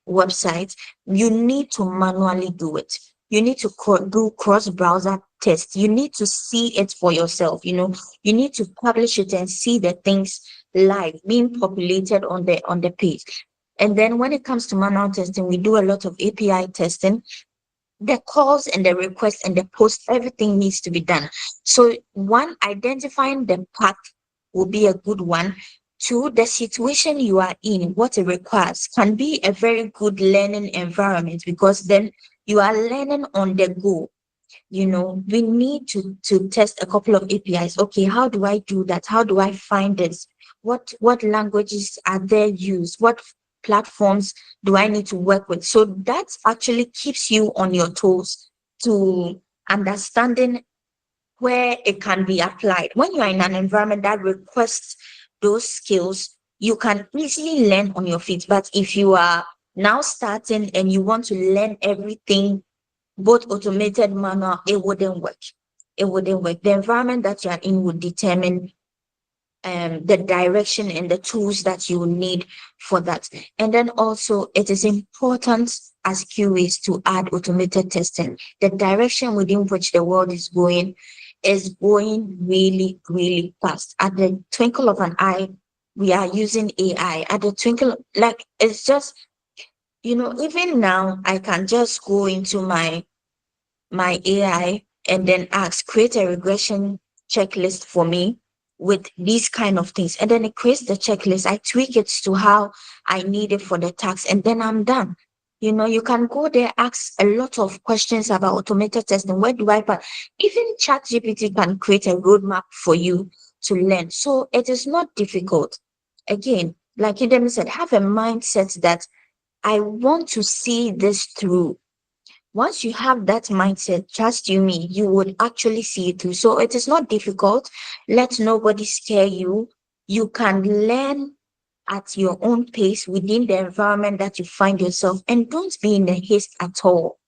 website, you need to manually do it. You need to do cross-browser tests. You need to see it for yourself. You need to publish it and see the things live being populated on the page. And then when it comes to manual testing, we do a lot of API testing. The calls and the requests and the post, everything needs to be done. So one, identifying the path will be a good one. Two, the situation you are in, what it requires, can be a very good learning environment, because then you are learning on the go. We need to test a couple of APIs. Okay, how do I do that? How do I find this? What languages are there used? What platforms do I need to work with? So that actually keeps you on your toes to understanding where it can be applied. When you are in an environment that requests those skills, you can easily learn on your feet. But if you are now starting and you want to learn everything, both automated, manual, it wouldn't work. The environment that you are in would determine the direction and the tools that you need for that. And then also, it is important as QAs to add automated testing. The direction within which the world is going really, really fast. At the twinkle of an eye, we are using AI. At the twinkle, like, it's just, even now, I can just go into my AI and then ask, create a regression checklist for me. with these kind of things. And then it creates the checklist. I tweak it to how I need it for the task, and then I'm done. You know, you can go there, ask a lot of questions about automated testing. Where do I put? Even ChatGPT can create a roadmap for you to learn. So it is not difficult. Again, like Udeme said, have a mindset that I want to see this through. Once you have that mindset, trust you me, you would actually see it through. So it is not difficult. Let nobody scare you. You can learn at your own pace within the environment that you find yourself, and don't be in a haste at all.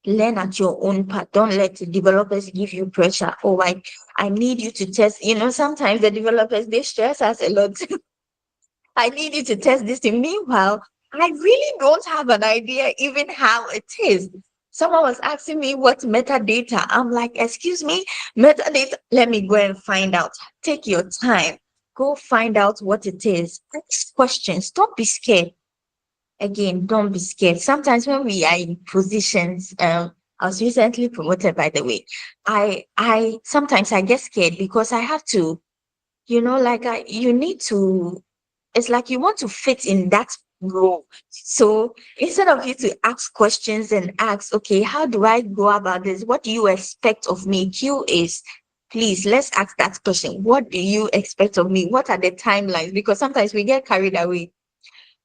Learn at your own path. Don't let the developers give you pressure. Oh, I need you to test. You know, sometimes the developers, they stress us a lot. I need you to test this thing. Meanwhile, I really don't have an idea even how it is. Someone was asking me what metadata. I'm like, excuse me, metadata. Let me go and find out. Take your time. Go find out what it is. Ask questions. Don't be scared. Again, don't be scared. Sometimes when we are in positions, I was recently promoted, by the way. I sometimes I get scared because I have to, you know, like you need to, it's like you want to fit in that role. So instead of you to ask questions and ask, okay, how do I go about this? What do you expect of me? Q is, please, let's ask that question. What do you expect of me? What are the timelines? Because sometimes we get carried away.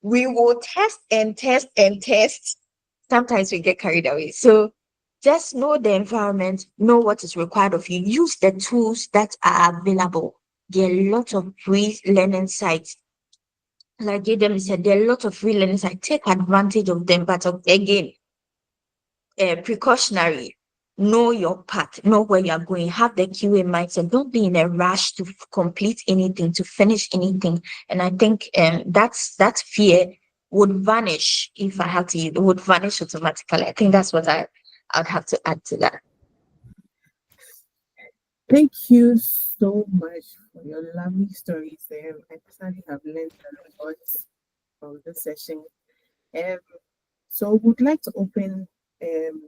We will test and test and test. Sometimes we get carried away. So just know the environment, know what is required of you. Use the tools that are available. There are a lot of free learning sites. Like Udeme said, there are a lot of free learning sites. Take advantage of them. But again, precautionary. Know your path, know where you are going, have the QA mindset. Don't be in a rush to complete anything, to finish anything. And I think that fear would vanish if I had to. It would vanish automatically. I think that's what I'd have to add to that. Thank you so much for your lovely stories. I personally have learned a lot from this session. So would like to open the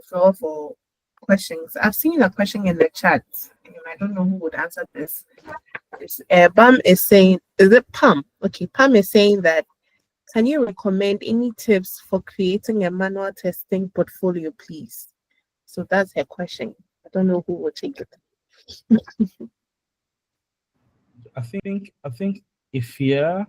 floor for questions. I've seen a question in the chat. I don't know who would answer this. Pam is saying, is it Pam? Okay, Pam is saying that, can you recommend any tips for creating a manual testing portfolio, please? So that's her question. I don't know who will take it. I think Afia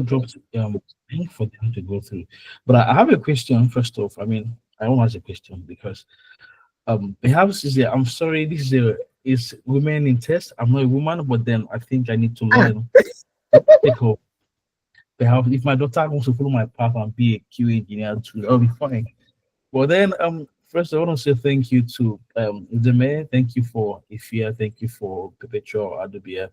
dropped link for them to go through. But I have a question first off. I mean, I want to ask a question because perhaps I'm sorry, this is women in test. I'm not a woman, but then I think I need to learn. Perhaps if my daughter wants to follow my path and be a QA engineer too, that'll be fine. Well then, first I want to say thank you to Udeme. Thank you for Afia. Thank you for Perpetual Adobea.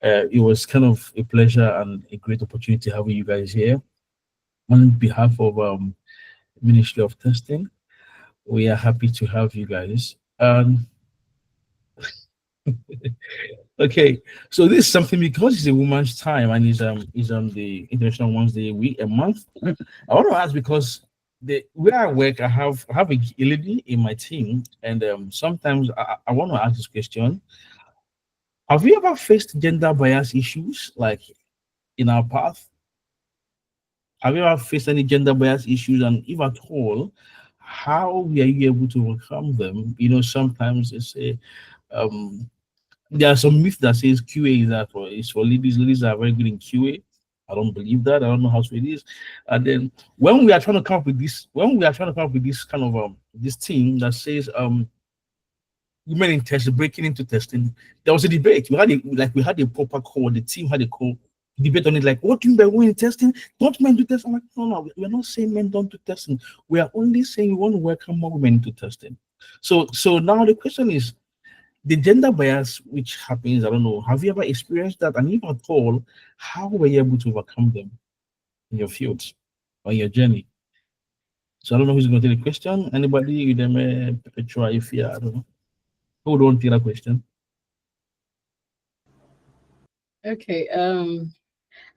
It was kind of a pleasure and a great opportunity having you guys here. On behalf of Ministry of Testing, we are happy to have you guys. Okay, so this is something because it's a woman's time and is on the International Women's Day week a month. I want to ask because where I work, I have a lady in my team, and sometimes I want to ask this question. Have you ever faced gender bias issues like in our path? Have you ever faced any gender bias issues, and if at all, how were you able to overcome them? You know, sometimes it's there are some myths that says QA is for ladies. Ladies are very good in QA. I don't believe that. I don't know how true it is. And then when we are trying to come up with this kind of this team that says women in test breaking into testing, there was a debate. We had a proper call. The team had a call debate on it. Like, what do you mean by women in testing? Don't men do testing? I'm like, no, we're not saying men don't do testing. We are only saying we want to welcome more women into testing. So now the question is, the gender bias which happens, I don't know, have you ever experienced that? And if at all, how were you able to overcome them in your fields or your journey? So I don't know who's going to take the question. Anybody? Udeme, Perpetua, Afia, I don't know. Who would want to take that question? Okay.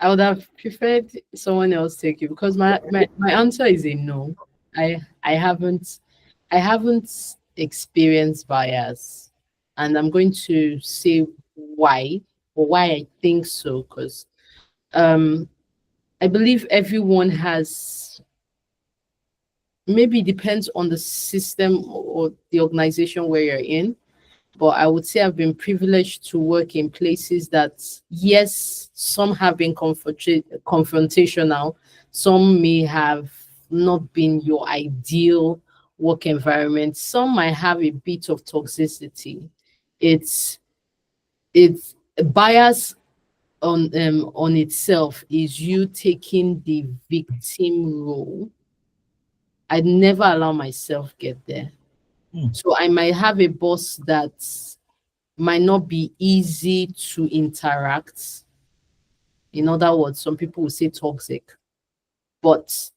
I would have preferred someone else take it because my answer is a no. I haven't experienced bias. And I'm going to say why, or why I think so, because I believe everyone has, maybe it depends on the system or the organization where you're in, but I would say I've been privileged to work in places that, yes, some have been confrontational, some may have not been your ideal work environment, some might have a bit of toxicity. It's bias on itself is you taking the victim role. I'd never allow myself get there. So I might have a boss that might not be easy to interact. In other words, some people will say toxic, but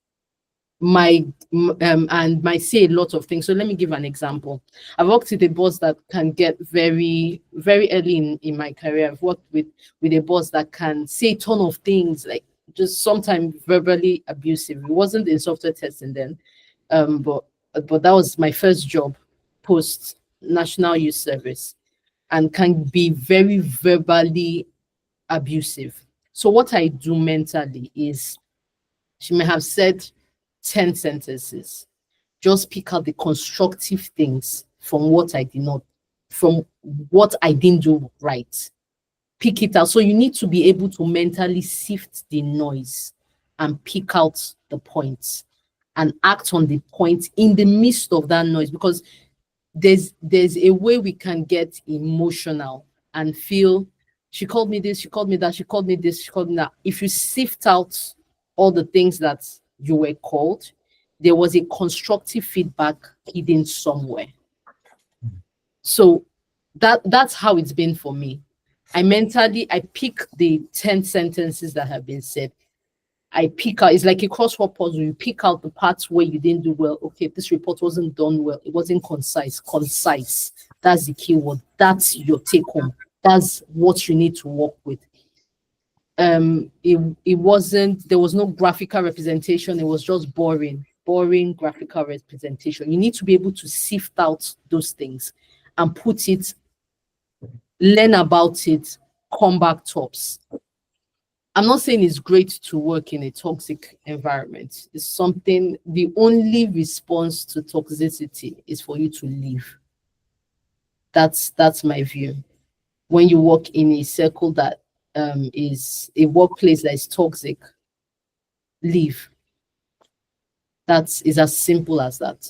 and might say a lot of things. So let me give an example. I've worked with a boss that can get very, very early in my career. I've worked with a boss that can say a ton of things, like just sometimes verbally abusive. It wasn't in software testing then, but that was my first job post National Youth Service, and can be very verbally abusive. So what I do mentally is, she may have said 10 sentences. Just pick out the constructive things from what I didn't do right. Pick it out. So you need to be able to mentally sift the noise and pick out the points and act on the point in the midst of that noise, because there's a way we can get emotional and feel, she called me this, she called me that, she called me this, she called me that. If you sift out all the things that you were called, there was a constructive feedback hidden somewhere. So that's how it's been for me. I pick the 10 sentences that have been said. I pick out, it's like a crossword puzzle. You pick out the parts where you didn't do well. Okay, this report wasn't done well. It wasn't concise. Concise. That's the key word. That's your take home. That's what you need to work with. It wasn't, there was no graphical representation. It was just boring graphical representation. You need to be able to sift out those things and put it, learn about it, come back tops. I'm not saying it's great to work in a toxic environment. It's something, the only response to toxicity is for you to leave. That's my view. When you work in a circle that is a workplace that is toxic, leave. That is as simple as that.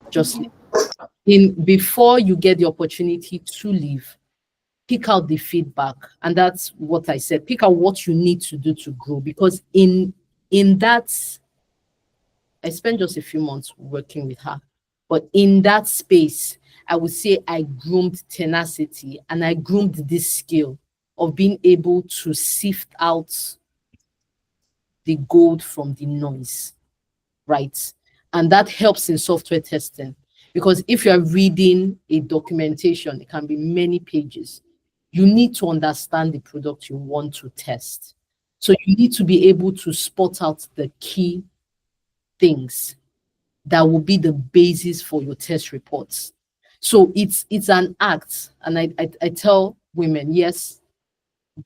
Just leave. Before you get the opportunity to leave, pick out the feedback. And that's what I said. Pick out what you need to do to grow. Because in that, I spent just a few months working with her. But in that space, I would say I groomed tenacity, and I groomed this skill of being able to sift out the gold from the noise, right? And that helps in software testing, because if you're reading a documentation, it can be many pages. You need to understand the product you want to test. So you need to be able to spot out the key things that will be the basis for your test reports. So it's an act. And I tell women, yes,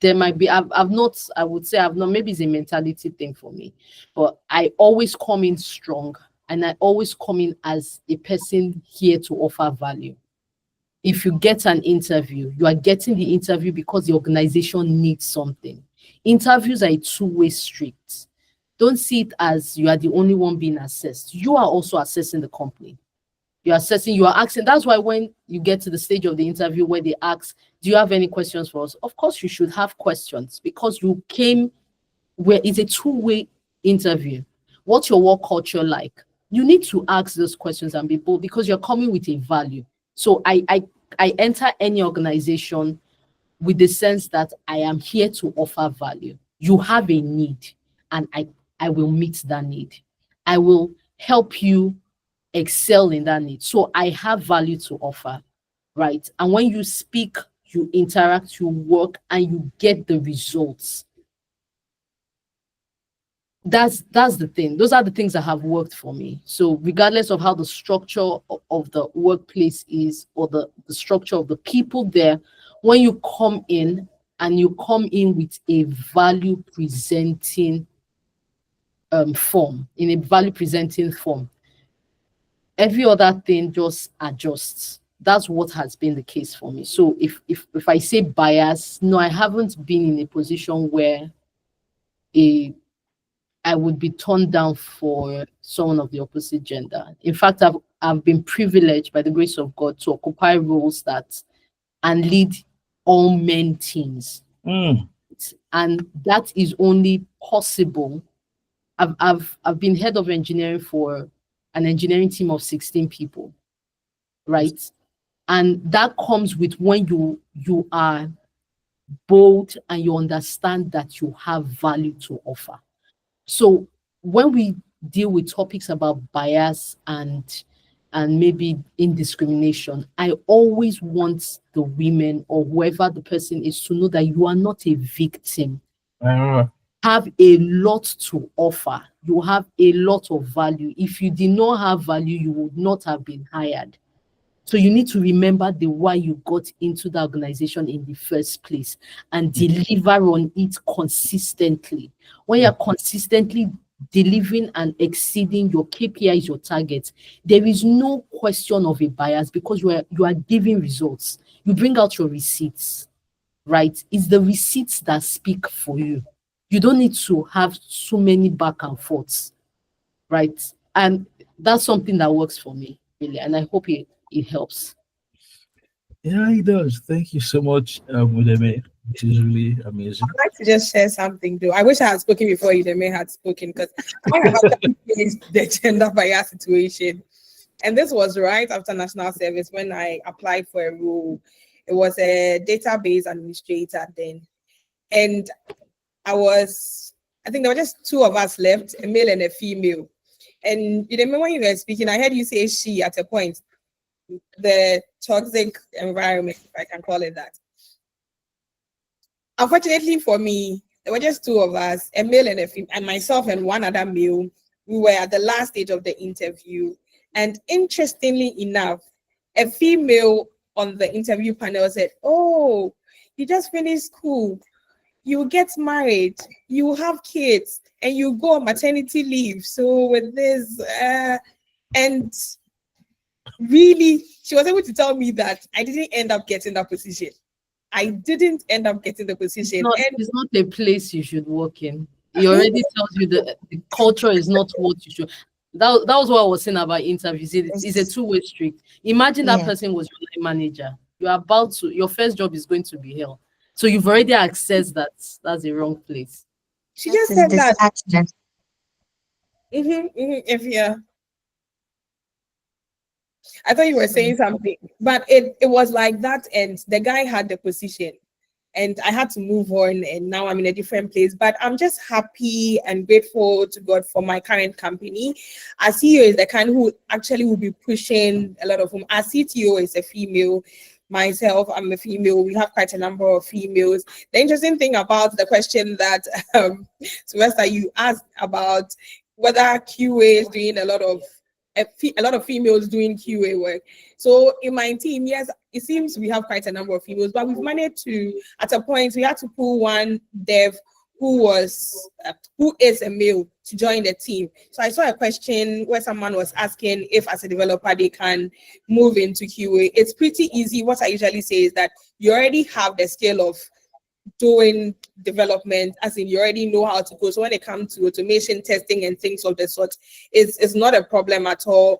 there might be, I've not, I would say I've not, maybe it's a mentality thing for me, but I always come in strong, and I always come in as a person here to offer value. If you get an interview, you are getting the interview because the organization needs something. Interviews are a two-way street. Don't see it as you are the only one being assessed. You are also assessing the company. You are assessing, you are asking. That's why when you get to the stage of the interview where they ask, do you have any questions for us? Of course, you should have questions, because you came where it's a two-way interview. What's your work culture like? You need to ask those questions and be bold, because you're coming with a value. So I enter any organization with the sense that I am here to offer value. You have a need, and I will meet that need. I will help you excel in that need. So I have value to offer, right? And when you speak, you interact, you work, and you get the results. that's the thing. Those are the things that have worked for me. So regardless of how the structure of the workplace is, or the structure of the people there, when you come in and you come in with a value presenting form, in a value presenting form, every other thing just adjusts. That's what has been the case for me. So if I say bias, no, I haven't been in a position where I would be turned down for someone of the opposite gender. In fact, I've been privileged by the grace of God to occupy roles and lead all men teams. And that is only possible. I've been head of engineering for an engineering team of 16 people, right? And that comes with when you are bold and you understand that you have value to offer. So when we deal with topics about bias and maybe indiscrimination, I always want the women or whoever the person is to know that you are not a victim. Have a lot to offer. You have a lot of value. If you did not have value, you would not have been hired. So you need to remember the why you got into the organization in the first place and deliver on it consistently. When you're consistently delivering and exceeding your KPIs, your targets, there is no question of a bias because you are giving results. You bring out your receipts, right? It's the receipts that speak for you. You don't need to have so many back and forths, right? And that's something that works for me, really. And I hope it helps. Yeah, it does. Thank you so much, Udeme. This is really amazing. I'd like to just share something, though. I wish I had spoken before Udeme had spoken, because I have faced the gender bias situation. And this was right after national service when I applied for a role. It was a database administrator then. And I think there were just two of us left, a male and a female. And you remember when you were speaking, I heard you say she at a point. The toxic environment, if I can call it that. Unfortunately for me, there were just two of us, a male and a female, and myself and one other male. We were at the last stage of the interview. And interestingly enough, a female on the interview panel said, "Oh, you just finished school. You get married, you have kids, and you go on maternity leave. So with this, and really, she was able to tell me that I didn't end up getting that position. I didn't end up getting the position. It's not a place you should work in. It already tells you that the culture is not what you should. That was what I was saying about interviews. It's a two-way street. Imagine that person was your line manager. Your first job is going to be hell. So you've already accessed that that's the wrong place. She just said that. Afia. I thought you were saying something, but it was like that, and the guy had the position, and I had to move on, and now I'm in a different place. But I'm just happy and grateful to God for my current company. Our CEO is the kind who actually will be pushing a lot of them. Our CTO is a female. Myself, I'm a female. We have quite a number of females. The interesting thing about the question that Sylvester, you asked about whether QA is doing a lot of females doing QA work. So in my team, yes, it seems we have quite a number of females, but we've managed to, at a point, we had to pull one dev who is a male to join the team. So I saw a question where someone was asking if as a developer they can move into QA. It's pretty easy. What I usually say is that you already have the skill of doing development, as in you already know how to go. So when it comes to automation testing and things of the sort, it's not a problem at all.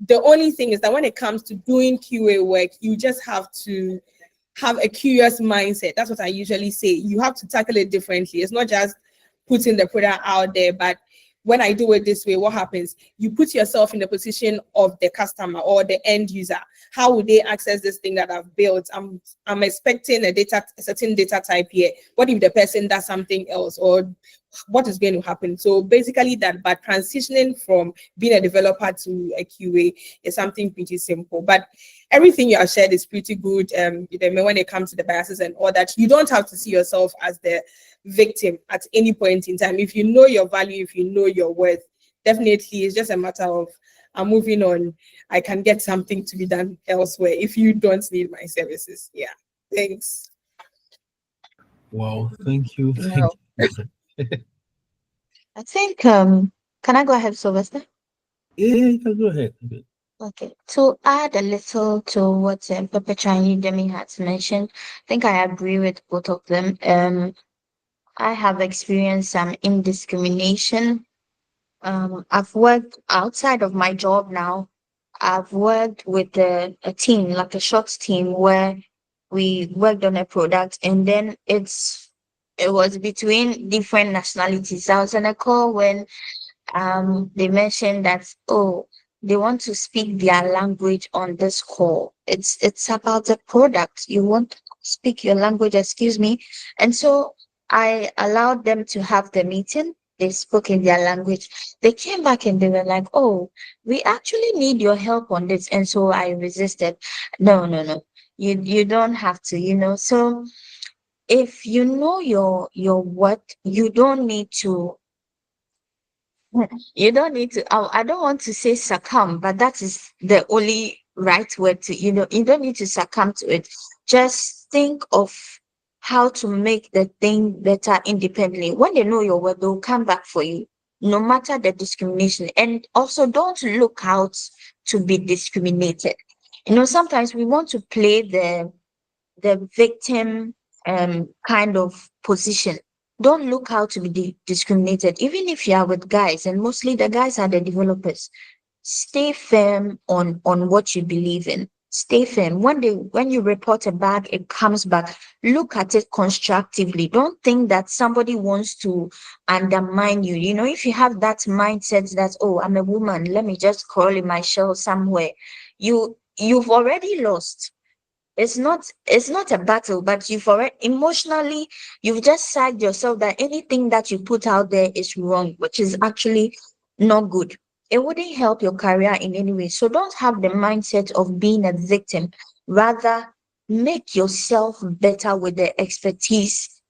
The only thing is that when it comes to doing QA work, you just have to have a curious mindset. That's what I usually say. You have to tackle it differently. It's not just putting the product out there, but when I do it this way, what happens? You put yourself in the position of the customer or the end user. how would they access this thing that I've built? I'm expecting a certain data type here. What if the person does something else, or what is going to happen? So basically that, but transitioning from being a developer to a QA is something pretty simple. But everything you have shared is pretty good. When it comes to the biases and all that, you don't have to see yourself as the victim at any point in time. If you know your value, if you know your worth, definitely it's just a matter of I'm moving on. I can get something to be done elsewhere if you don't need my services. Yeah. Thanks. Wow, thank you. No. Thank you. I think can I go ahead, Sylvester? Yeah, you can go ahead. Okay. To add a little to what Perpetua and Udemy had mentioned, I think I agree with both of them. I have experienced some indiscrimination. I've worked outside of my job now. I've worked with a team, like a short team, where we worked on a product, and then it was between different nationalities. I was on a call when they mentioned that, oh, they want to speak their language on this call. It's about the product. You want to speak your language, excuse me. And so I allowed them to have the meeting. They spoke in their language. They came back and they were like, oh, we actually need your help on this. And so I resisted. No, no, no. You don't have to, So if you know your what, you don't need to, I don't want to say succumb, but that is the only right word to, you don't need to succumb to it. Just think of how to make the thing better independently. When they know your word, they'll come back for you, no matter the discrimination. And also don't look out to be discriminated. Sometimes we want to play the victim kind of position. Don't look how to be discriminated, even if you are with guys, and mostly the guys are the developers. Stay firm on what you believe in. Stay firm. When you report a bug, it comes back. Look at it constructively. Don't think that somebody wants to undermine you. If you have that mindset that, oh, I'm a woman, let me just crawl in my shell somewhere, you've already lost. It's not a battle, but you've already emotionally, you've just said yourself that anything that you put out there is wrong, which is actually not good. It wouldn't help your career in any way. So don't have the mindset of being a victim. Rather, make yourself better with the expertise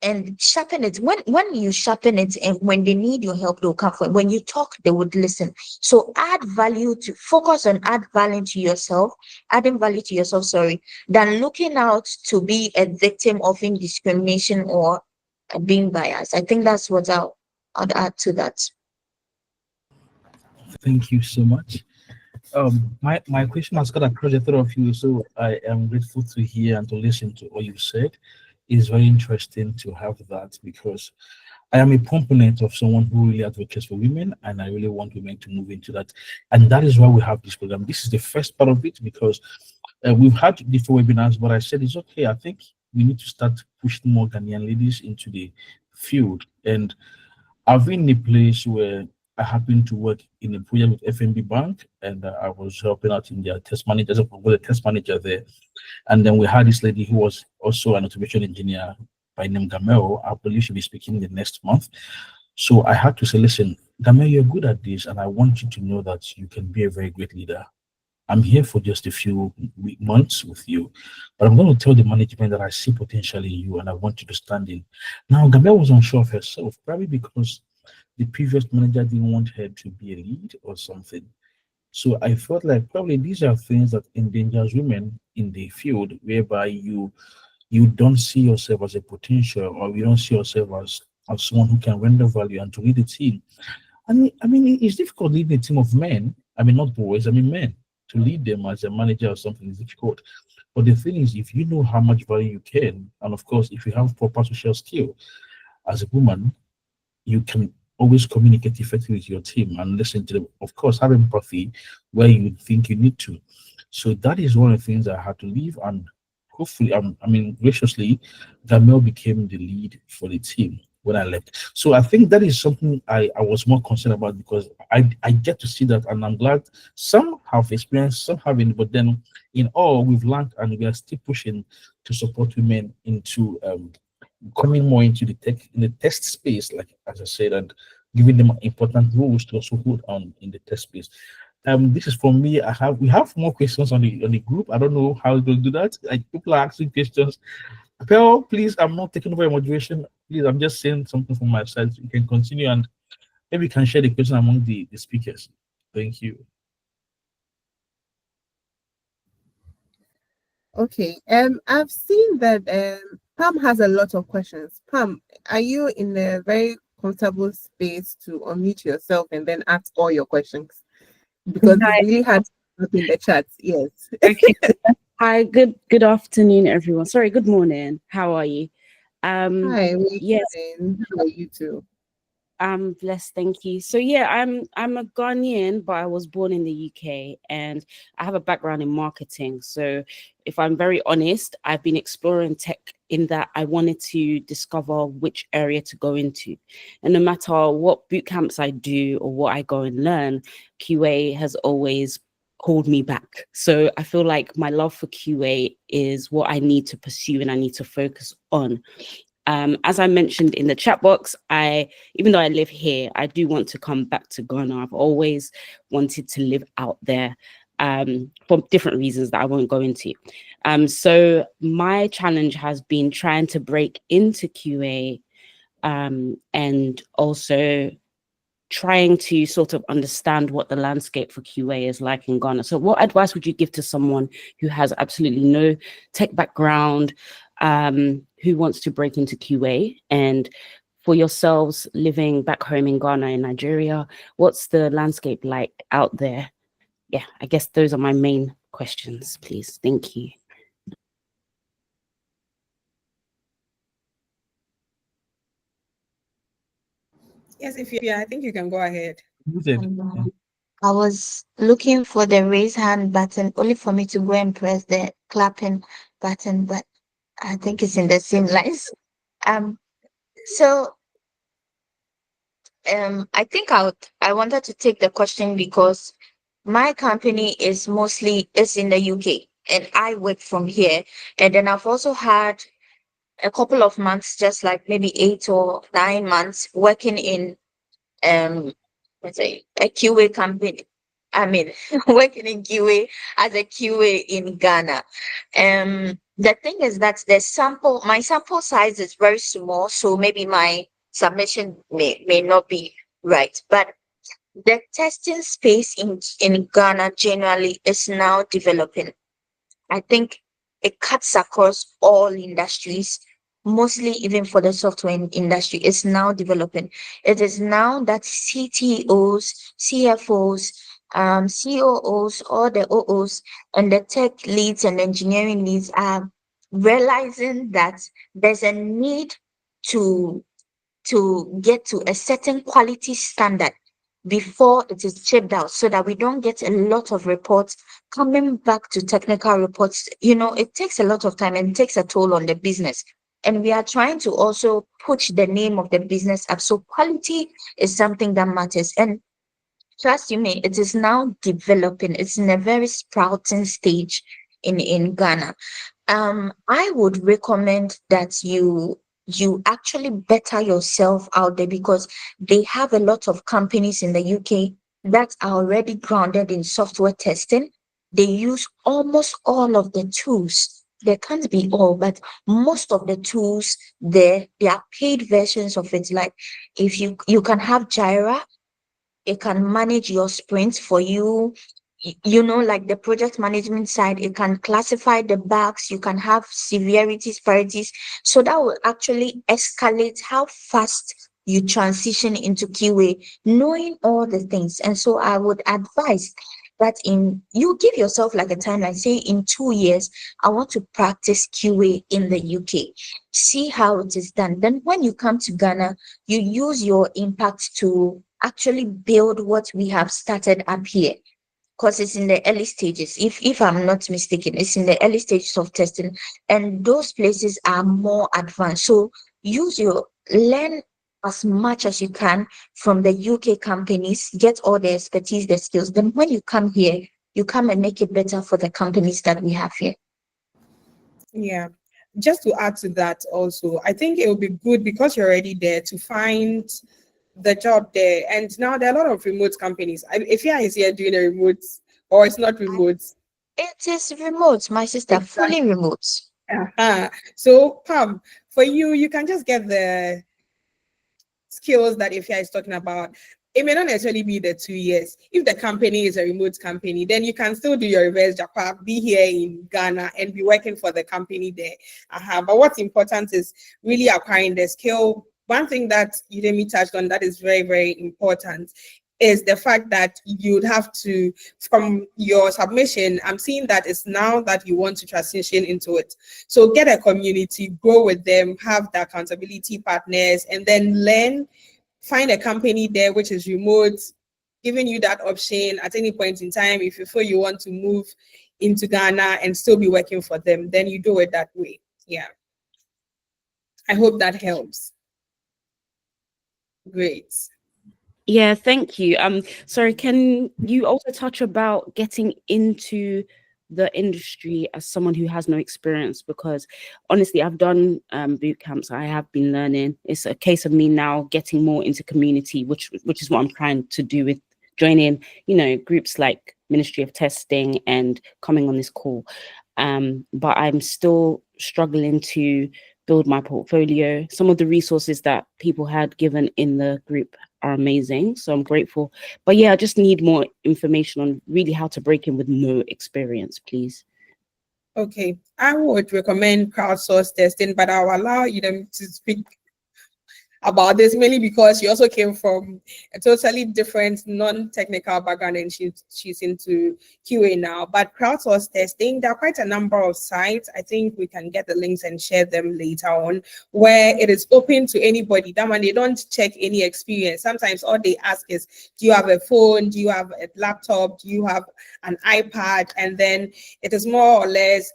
and sharpen it. When you sharpen it, and when they need your help, they'll come for it. When you talk, they would listen. So focus on adding value to yourself, than looking out to be a victim of indiscrimination or being biased. I think that's what I'd add to that. Thank you so much. My question has got across the thought of you, so I am grateful to hear and to listen to what you said. It's very interesting to have that, because I am a proponent of someone who really advocates for women, and I really want women to move into that. And that is why we have this program. This is the first part of it, because we've had different webinars, but I said it's okay. I think we need to start pushing more Ghanaian ladies into the field. And I've been in a place where I happened to work in a project with FNB Bank, and I was helping out in their test manager, as a test manager there. And then we had this lady who was also an automation engineer by name Gamel. I believe she'll be speaking the next month. So I had to say, listen, Gamel, you're good at this, and I want you to know that you can be a very great leader. I'm here for just a few months with you, but I'm going to tell the management that I see potential in you, and I want you to stand in. Now, Gamel was unsure of herself, probably because the previous manager didn't want her to be a lead or something. So I felt like probably these are things that endangers women in the field, whereby you don't see yourself as a potential, or you don't see yourself as someone who can render value and to lead a team. I mean, it's difficult leading a team of men. I mean, not boys. I mean, men. To lead them as a manager or something is difficult. But the thing is, if you know how much value you can, and of course, if you have proper social skill as a woman, you can always communicate effectively with your team and listen to them. Of course, have empathy where you think you need to. So that is one of the things I had to leave, and hopefully, graciously, Gamel became the lead for the team. when I left. So I think that is something I was more concerned about, because I get to see that, and I'm glad some have experienced, some haven't, but then in all we've learned, and we are still pushing to support women into coming more into the test space, like as I said, and giving them important roles to also hold on in the test space. This is from me. We have more questions on the group. I don't know how to do that. Like, people are asking questions. Pearl, please, I'm not taking over your moderation. Please, I'm just saying something from my side. So you can continue, and maybe you can share the question among the speakers. Thank you. Okay. I've seen that Pam has a lot of questions. Pam, are you in a very comfortable space to unmute yourself and then ask all your questions? Because it's really hard to put in the chat. Yes. Okay. Hi, good afternoon, everyone. Sorry, good morning. How are you? Hi, yes, how are you too? I'm blessed, thank you. So yeah, I'm a Ghanaian, but I was born in the UK, and I have a background in marketing. So if I'm very honest, I've been exploring tech in that I wanted to discover which area to go into. And no matter what boot camps I do or what I go and learn, QA has always hold me back. So I feel like my love for QA is what I need to pursue and I need to focus on. As I mentioned in the chat box, even though I live here, I do want to come back to Ghana. I've always wanted to live out there for different reasons that I won't go into. So my challenge has been trying to break into QA and also trying to sort of understand what the landscape for QA is like in Ghana. So what advice would you give to someone who has absolutely no tech background, who wants to break into QA? And for yourselves living back home in Ghana and Nigeria, what's the landscape like out there? Yeah, I guess those are my main questions, please. Thank you. Yes, I think you can go ahead. I was looking for the raise hand button only for me to go and press the clapping button, but I think it's in the same lines. So I think I wanted to take the question because my company is in the UK and I work from here. And then I've also had a couple of months, just like maybe 8 or 9 months working in let's say a QA company. I mean, working in QA as a QA in Ghana. The thing is that my sample size is very small, so maybe my submission may not be right. But the testing space in Ghana generally is now developing. I think it cuts across all industries, mostly even for the software industry. It's now developing. It is now that CTOs, CFOs, COOs, all the OOs, and the tech leads and engineering leads are realizing that there's a need to get to a certain quality standard before it is shipped out, so that we don't get a lot of reports coming back to technical reports. It takes a lot of time and takes a toll on the business. And we are trying to also push the name of the business up. So quality is something that matters. And trust you me, it is now developing. It's in a very sprouting stage in Ghana. I would recommend that you actually better yourself out there, because they have a lot of companies in the UK that are already grounded in software testing. They use almost all of the tools. There can't be all, but most of the tools there, they are paid versions of it. Like if you can have Jira, it can manage your sprints for you. Like the project management side, it can classify the bugs, you can have severities, priorities. So that will actually escalate how fast you transition into QA, knowing all the things. And so I would advise that you give yourself like a timeline, say in 2 years, I want to practice QA in the UK. See how it is done. Then when you come to Ghana, you use your impact to actually build what we have started up here, because it's in the early stages. If I'm not mistaken, it's in the early stages of testing, and those places are more advanced. So learn as much as you can from the UK companies, get all the expertise, the skills. Then when you come here, you come and make it better for the companies that we have here. Yeah. Just to add to that also, I think it will be good because you're already there to find the job there. And now there are a lot of remote companies. Afia is here doing a remote, or it's not remote. It is remote, my sister, fully remote. So, Pam, for you, you can just get the skills that Afia is talking about. It may not necessarily be the 2 years. If the company is a remote company, then you can still do your reverse Japa, be here in Ghana and be working for the company there. But what's important is really acquiring the skill. One thing that Udemy touched on that is very, very important is the fact that you'd have to, from your submission, I'm seeing that it's now that you want to transition into it. So get a community, grow with them, have the accountability partners, and then learn. Find a company there which is remote, giving you that option at any point in time. If you feel you want to move into Ghana and still be working for them, then you do it that way. Yeah. I hope that helps. Great. Yeah, thank you. Sorry, can you also touch about getting into the industry as someone who has no experience? Because honestly, I've done boot camps. I have been learning. It's a case of me now getting more into community, which is what I'm trying to do with joining, groups like Ministry of Testing and coming on this call. But I'm still struggling to build my portfolio. Some of the resources that people had given in the group are amazing, so I'm grateful. But yeah, I just need more information on really how to break in with no experience, please. Okay, I would recommend crowdsource testing, but I'll allow you them to speak about this mainly because she also came from a totally different non-technical background and she's into QA now. But crowdsource testing, there are quite a number of sites. I think we can get the links and share them later on, where it is open to anybody. That one, they don't check any experience. Sometimes all they ask is, do you have a phone? Do you have a laptop? Do you have an iPad? And then it is more or less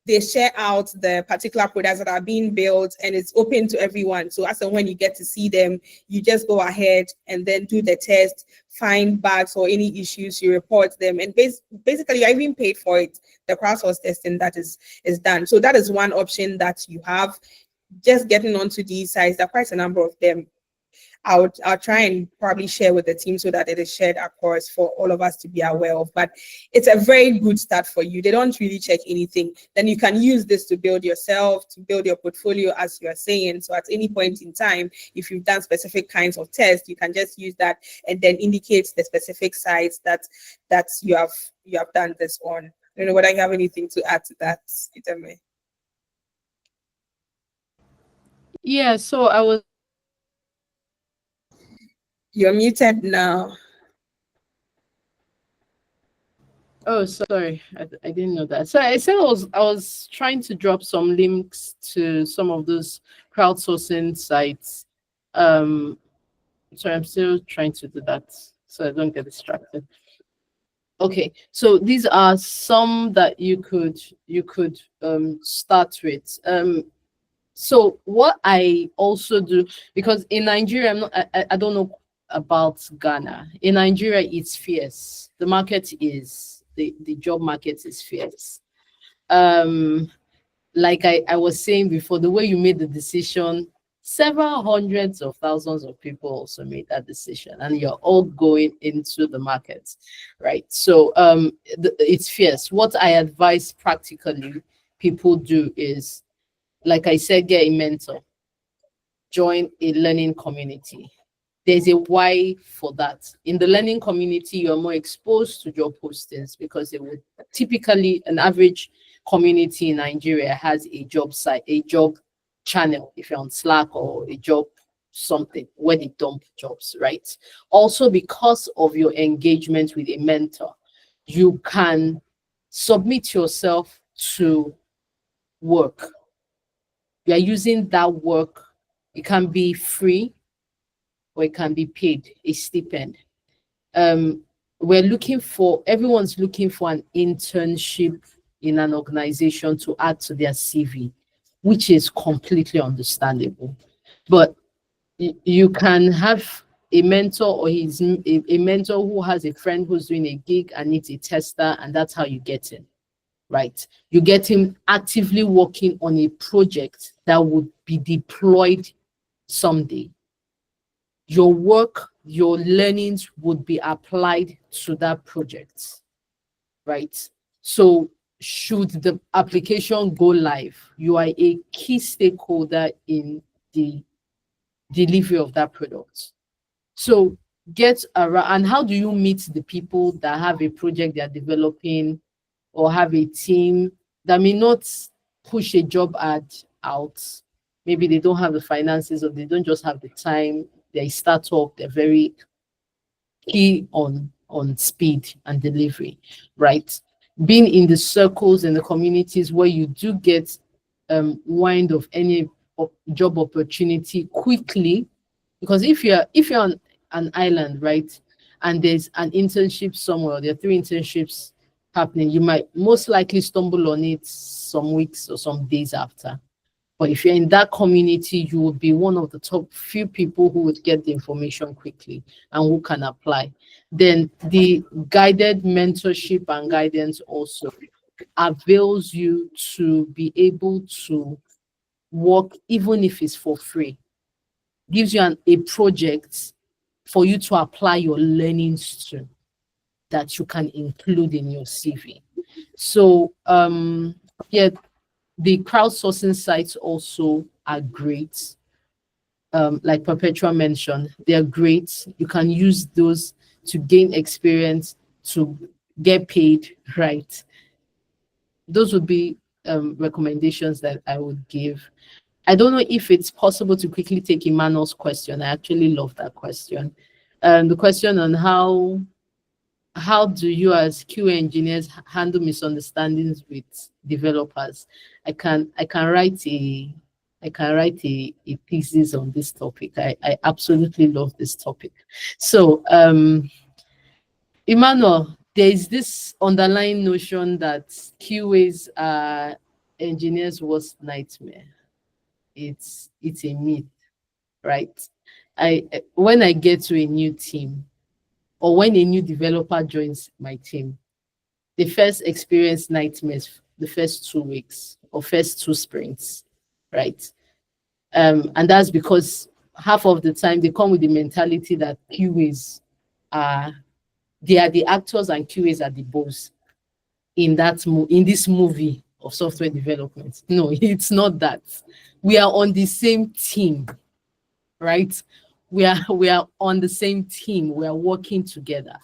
they share out the particular products that are being built and it's open to everyone. So as and when you get to see them, you just go ahead and then do the test, find bugs or any issues, you report them. And basically, you're even paid for it, the crowdsource testing that is done. So that is one option that you have. Just getting onto these sites, there are quite a number of them. I'll try and probably share with the team so that it is shared across for all of us to be aware of. But it's a very good start for you. They don't really check anything. Then you can use this to build yourself, to build your portfolio, as you are saying. So at any point in time, if you've done specific kinds of tests, you can just use that and then indicate the specific sites that you have done this on. I don't know whether you have anything to add to that, Udeme. Yeah, so I was You're muted now. Oh, sorry, I didn't know that. So I said I was trying to drop some links to some of those crowdsourcing sites. Sorry, I'm still trying to do that so I don't get distracted. Okay, so these are some that you could start with. So what I also do, because in Nigeria, I don't know about Ghana. In Nigeria, it's fierce. The market is the job market is fierce. Like I was saying before, the way you made the decision, several hundreds of thousands of people also made that decision, and you're all going into the market, right? So it's fierce. What I advise practically people do is, like I said, get a mentor, join a learning community. There's a why for that. In the learning community, you're more exposed to job postings because it would typically, an average community in Nigeria has a job site, a job channel, if you're on Slack, or a job something where they dump jobs, right? Also, because of your engagement with a mentor, you can submit yourself to work. You are using that work. It can be free or it can be paid, a stipend. Everyone's looking for an internship in an organization to add to their CV, which is completely understandable. But You can have a mentor, or he's a mentor who has a friend who's doing a gig and needs a tester, and that's how you get in, right? You get him actively working on a project that would be deployed someday. Your work, your learnings would be applied to that project, right? So should the application go live, you are a key stakeholder in the delivery of that product. So get around. And how do you meet the people that have a project they're developing, or have a team that may not push a job ad out? Maybe they don't have the finances, or they don't just have the time. They're a startup, they're very key on speed and delivery, right? Being in the circles and the communities where you do get wind of any job opportunity quickly, because if you're on an island, right, and there's an internship somewhere, there are 3 internships happening, you might most likely stumble on it some weeks or some days after. But if you're in that community, you will be one of the top few people who would get the information quickly and who can apply. Then the guided mentorship and guidance also avails you to be able to work, even if it's for free. Gives you a project for you to apply your learnings to, that you can include in your CV. So yeah, the crowdsourcing sites also are great. Like Perpetua mentioned, they are great. You can use those to gain experience, to get paid, right? Those would be recommendations that I would give. I don't know if it's possible to quickly take Emmanuel's question. I actually love that question. The question on how do you as QA engineers handle misunderstandings with developers? I can write a thesis on this topic. I absolutely love this topic. So Emmanuel, there is this underlying notion that QAs are engineers' worst nightmare. It's a myth, right? When I get to a new team, or when a new developer joins my team, they first experience nightmares the first 2 weeks or first 2 sprints, right? And that's because half of the time they come with the mentality that QAs they are the actors and QAs are the boss in this movie of software development. No, it's not that. We are on the same team, right? We are on the same team. We are working together.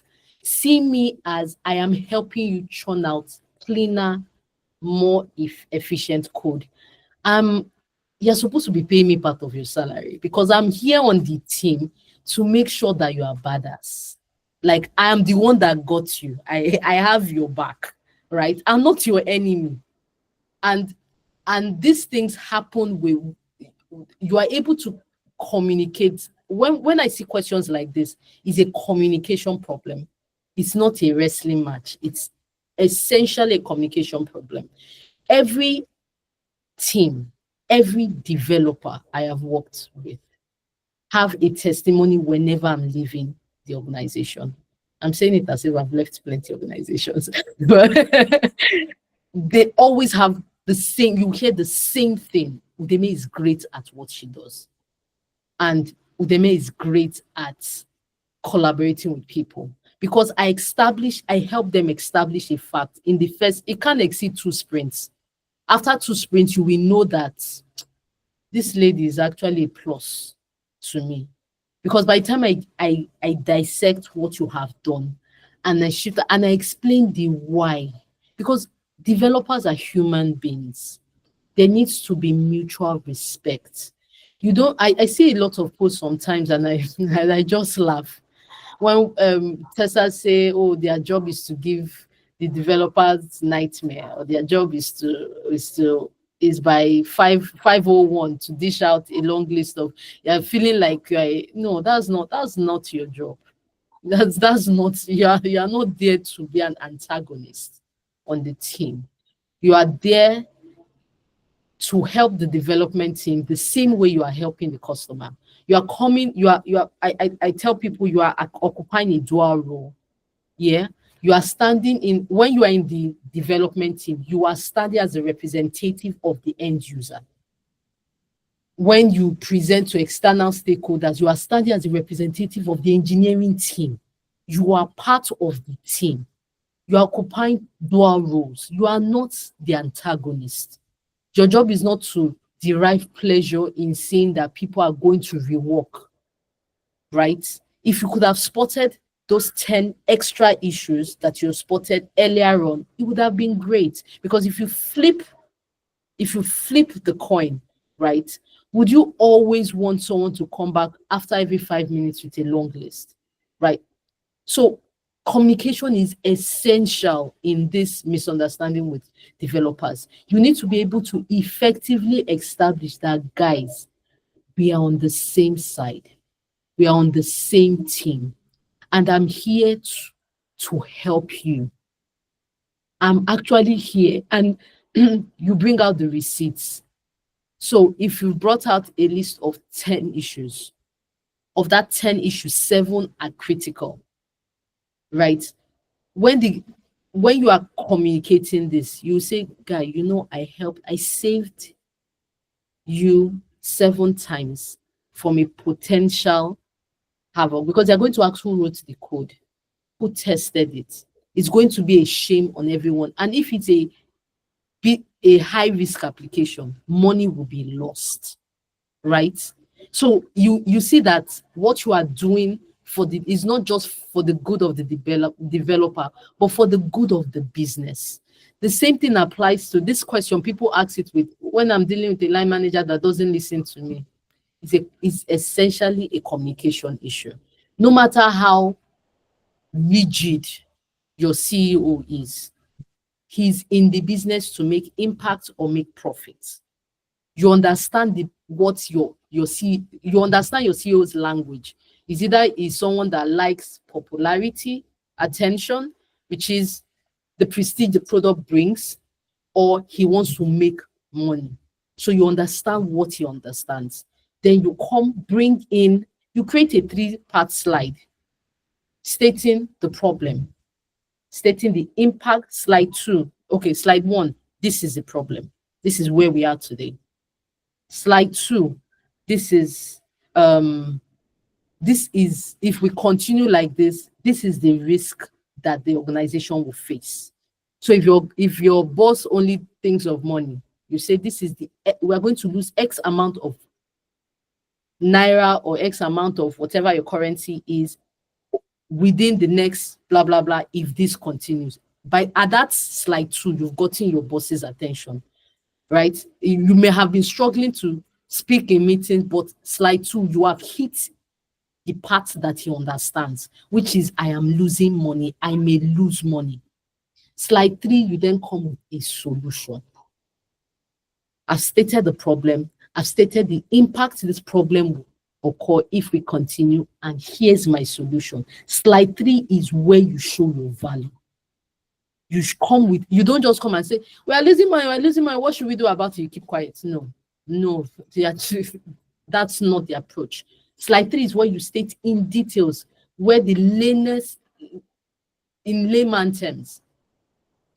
See me as I am helping you churn out cleaner, more efficient code. You're supposed to be paying me part of your salary, because I'm here on the team to make sure that you are badass. Like, I am the one that got you. I have your back, right? I'm not your enemy. And these things happen when you are able to communicate. When I see questions like this, it's a communication problem. It's not a wrestling match. It's essentially a communication problem. Every team, every developer I have worked with have a testimony whenever I'm leaving the organization. I'm saying it as if I've left plenty of organizations, but they always have the same, you hear the same thing. Udeme is great at what she does. And Udeme is great at collaborating with people, because I help them establish a fact in the first, it can't exceed 2 sprints. After 2 sprints, you will know that this lady is actually a plus to me. Because by the time I dissect what you have done and I explain the why, because developers are human beings. There needs to be mutual respect. I see a lot of posts sometimes and I just laugh. When testers say, oh, their job is to give the developers nightmare, or their job is by 5:01 to dish out a long list of, you're feeling like no, that's not your job. That's not, you are not there to be an antagonist on the team. You are there to help the development team the same way you are helping the customer. You are coming, I tell people you are occupying a dual role. Yeah. You are standing in, when you are in the development team, you are standing as a representative of the end user. When you present to external stakeholders, you are standing as a representative of the engineering team. You are part of the team. You are occupying dual roles. You are not the antagonist. Your job is not to derive pleasure in seeing that people are going to rework, right? If you could have spotted those 10 extra issues that you spotted earlier on, it would have been great. Because if you flip the coin, right, would you always want someone to come back after every 5 minutes with a long list, right? So communication is essential in this misunderstanding with developers. You need to be able to effectively establish that, guys, we are on the same side. We are on the same team. And I'm here to help you. I'm actually here. And you bring out the receipts. So if you brought out a list of 10 issues, of that 10 issues, 7 are critical, right? When you are communicating this, you say, guy, you know, I saved you 7 times from a potential havoc, because they're going to ask who wrote the code, who tested it. It's going to be a shame on everyone. And if it's a high risk application, money will be lost, right? So you see that what you are doing is not just for the good of the developer, but for the good of the business. The same thing applies to this question. People ask it with, when I'm dealing with a line manager that doesn't listen to me, it's essentially a communication issue. No matter how rigid your CEO is, he's in the business to make impact or make profits. You understand you understand your CEO's language. Is either is someone that likes popularity, attention, which is the prestige the product brings, or he wants to make money. So you understand what he understands. Then you you create a 3-part slide stating the problem, stating the impact. Slide 2. Okay, slide 1, this is the problem. This is where we are today. Slide 2, this is if we continue like this, this is the risk that the organization will face. So if your boss only thinks of money, you say we're going to lose X amount of naira or X amount of whatever your currency is within the next blah blah blah if this continues. At that slide 2, you've gotten your boss's attention, right? You may have been struggling to speak in meetings, but slide 2, you have hit the part that he understands, which is, I am losing money. I may lose money. Slide 3, you then come with a solution. I've stated the problem. I've stated the impact this problem will occur if we continue, and here's my solution. Slide 3 is where you show your value. You don't just come and say, we are losing money, what should we do about it? You keep quiet. No, that's not the approach. Slide 3 is where you state in details, where the learners, in layman terms,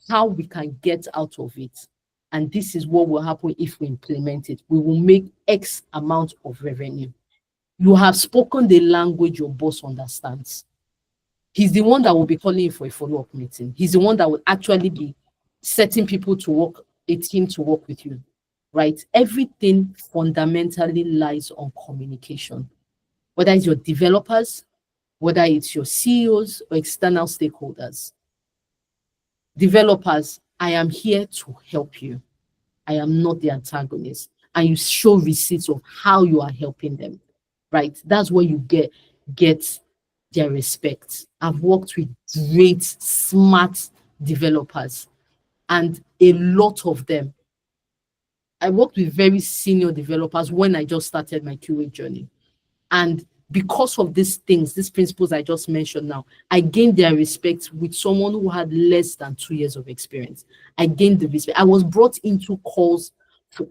how we can get out of it. And this is what will happen if we implement it. We will make X amount of revenue. You have spoken the language your boss understands. He's the one that will be calling you for a follow-up meeting. He's the one that will actually be setting people to work, a team to work with you, right? Everything fundamentally lies on communication. Whether it's your developers, whether it's your CEOs or external stakeholders. Developers, I am here to help you. I am not the antagonist. And you show receipts of how you are helping them, right? That's where you get their respect. I've worked with great, smart developers, and a lot of them. I worked with very senior developers when I just started my QA journey. And because of these principles I just mentioned now, I gained their respect with someone who had less than 2 years of experience. I gained the respect. I was brought into calls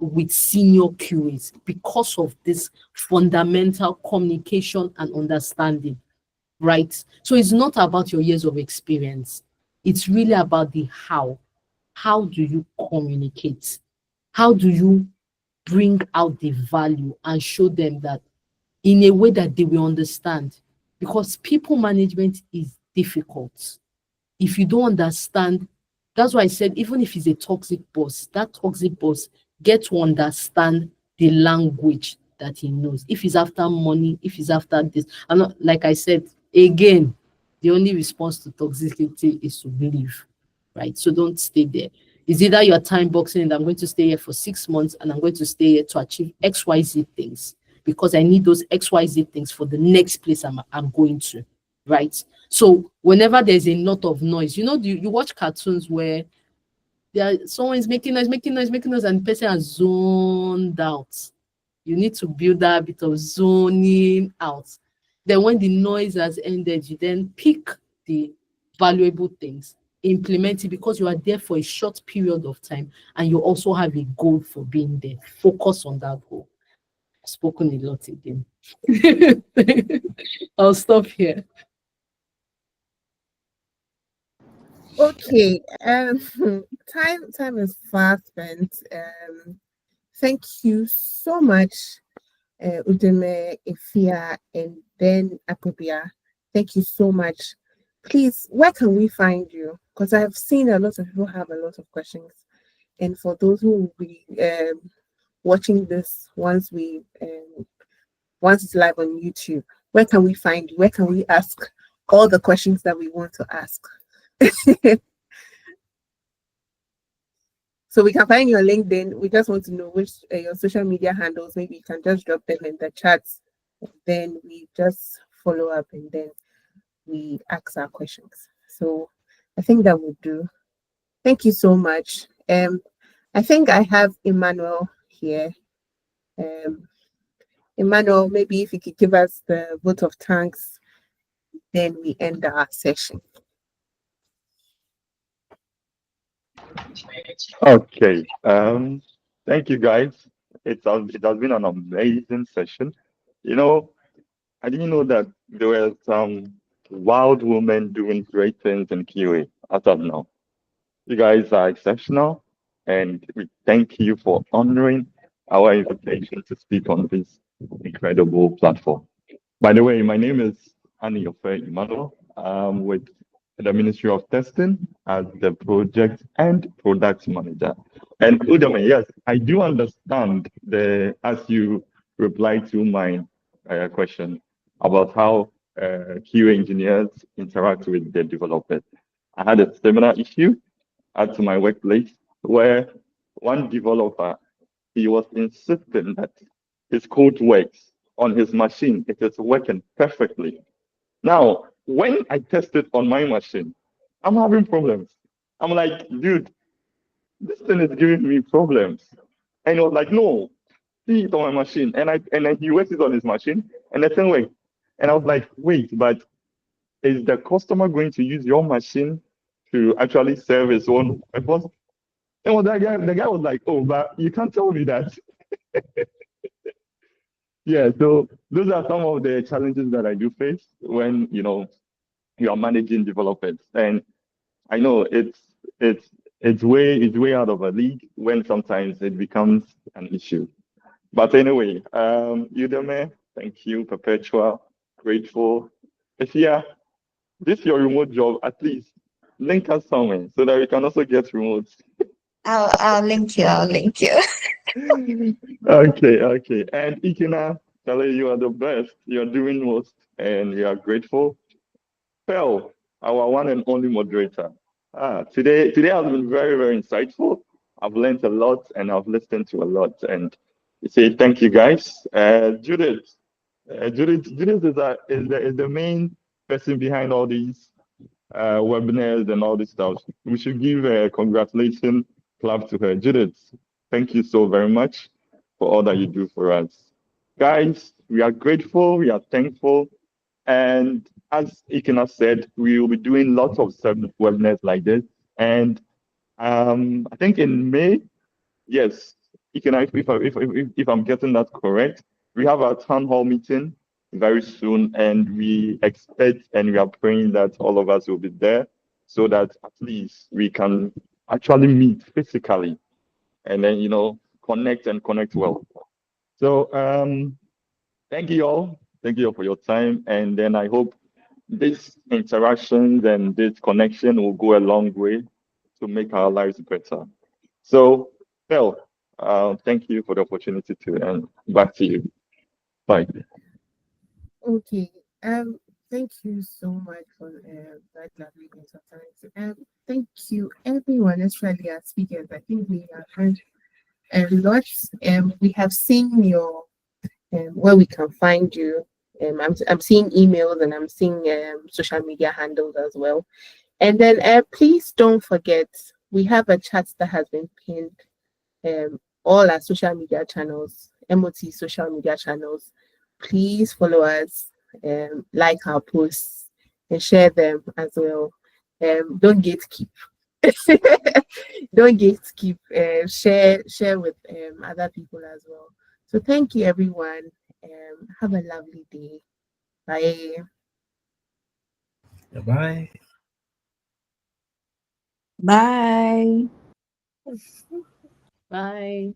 with senior QAs because of this fundamental communication and understanding, right? So it's not about your years of experience. It's really about the how. How do you communicate? How do you bring out the value and show them that in a way that they will understand? Because people management is difficult. If you don't understand, that's why I said, even if he's a toxic boss, that toxic boss get to understand the language that he knows. If he's after money, if he's after this, and not, like I said, again, the only response to toxicity is to leave, right? So don't stay there. It's either you're time boxing and I'm going to stay here for 6 months and I'm going to stay here to achieve XYZ things because I need those XYZ things for the next place I'm going to, right? So whenever there's a lot of noise, you know, you watch cartoons where someone is making noise, and the person has zoned out. You need to build that bit of zoning out. Then when the noise has ended, you then pick the valuable things, implement it because you are there for a short period of time and you also have a goal for being there. Focus on that goal. I've spoken a lot again. I'll stop here. Okay. Time is fast spent. Thank you so much, Udeme, Afia, and then Adobea. Thank you so much. Please, where can we find you? Because I've seen a lot of people have a lot of questions. And for those who will be watching this once it's live on YouTube, where can we find you? Where can we ask all the questions that we want to ask? So we can find you on LinkedIn. We just want to know which your social media handles. Maybe you can just drop them in the chats. Then we just follow up and then we ask our questions. So I think that would do. Thank you so much. I think I have Emmanuel here. Emmanuel, maybe if you could give us the vote of thanks, then we end our session. Okay. Thank you guys. It has been an amazing session. You know, I didn't know that there were some wild women doing great things in QA as of now. You guys are exceptional, and we thank you for honoring our invitation to speak on this incredible platform. By the way, my name is Annie Ofe Emmanuel. I'm with the Ministry of Testing as the project and product manager. And Udeme, yes, I do understand as you reply to my question about how QA engineers interact with the developers. I had a similar issue at my workplace where one developer, he was insisting that his code works on his machine. It is working perfectly. Now, when I test it on my machine, I'm having problems. I'm like, dude, this thing is giving me problems. And he was like, no, see it on my machine. And then he works it on his machine and the thing works. And I was like, wait, but is the customer going to use your machine to actually serve his own purpose? And the guy was like, oh, but you can't tell me that. Yeah, so those are some of the challenges that I do face when you are managing developers. And I know it's way out of a league when sometimes it becomes an issue. But anyway, Udeme, thank you, Perpetua, grateful. Afia, this your remote job, at least link us somewhere so that we can also get remotes. I'll link you. I'll link you. Okay. And Ikina, Charlie, you are the best. You're doing most, and we are grateful. Pearl, our one and only moderator. Today has been very, very insightful. I've learned a lot and I've listened to a lot. And say thank you guys. Judith is the main person behind all these webinars and all this stuff. We should give a congratulations clap to her. Judith, thank you so very much for all that you do for us. Guys, we are grateful, we are thankful, and as Ikena said, we will be doing lots of webinars like this. And I think in May, yes, if I'm getting that correct, we have our town hall meeting very soon, and we expect and we are praying that all of us will be there so that at least we can actually meet physically and then connect and connect well. So thank you all. Thank you all for your time. And then I hope this interaction and this connection will go a long way to make our lives better. So, Phil, thank you for the opportunity to, and back to you. Bye. Okay. Thank you so much for that lovely exercise. Thank you, everyone, especially our speakers. I think we have heard a lot. We have seen your where we can find you. I'm seeing emails and I'm seeing social media handles as well. And then please don't forget, we have a chat that has been pinned. All our social media channels, MOT social media channels. Please follow us, like our posts, and share them as well. Don't gatekeep. Don't gatekeep. Share with other people as well. So thank you, everyone. Have a lovely day. Bye. Bye. Bye. Bye.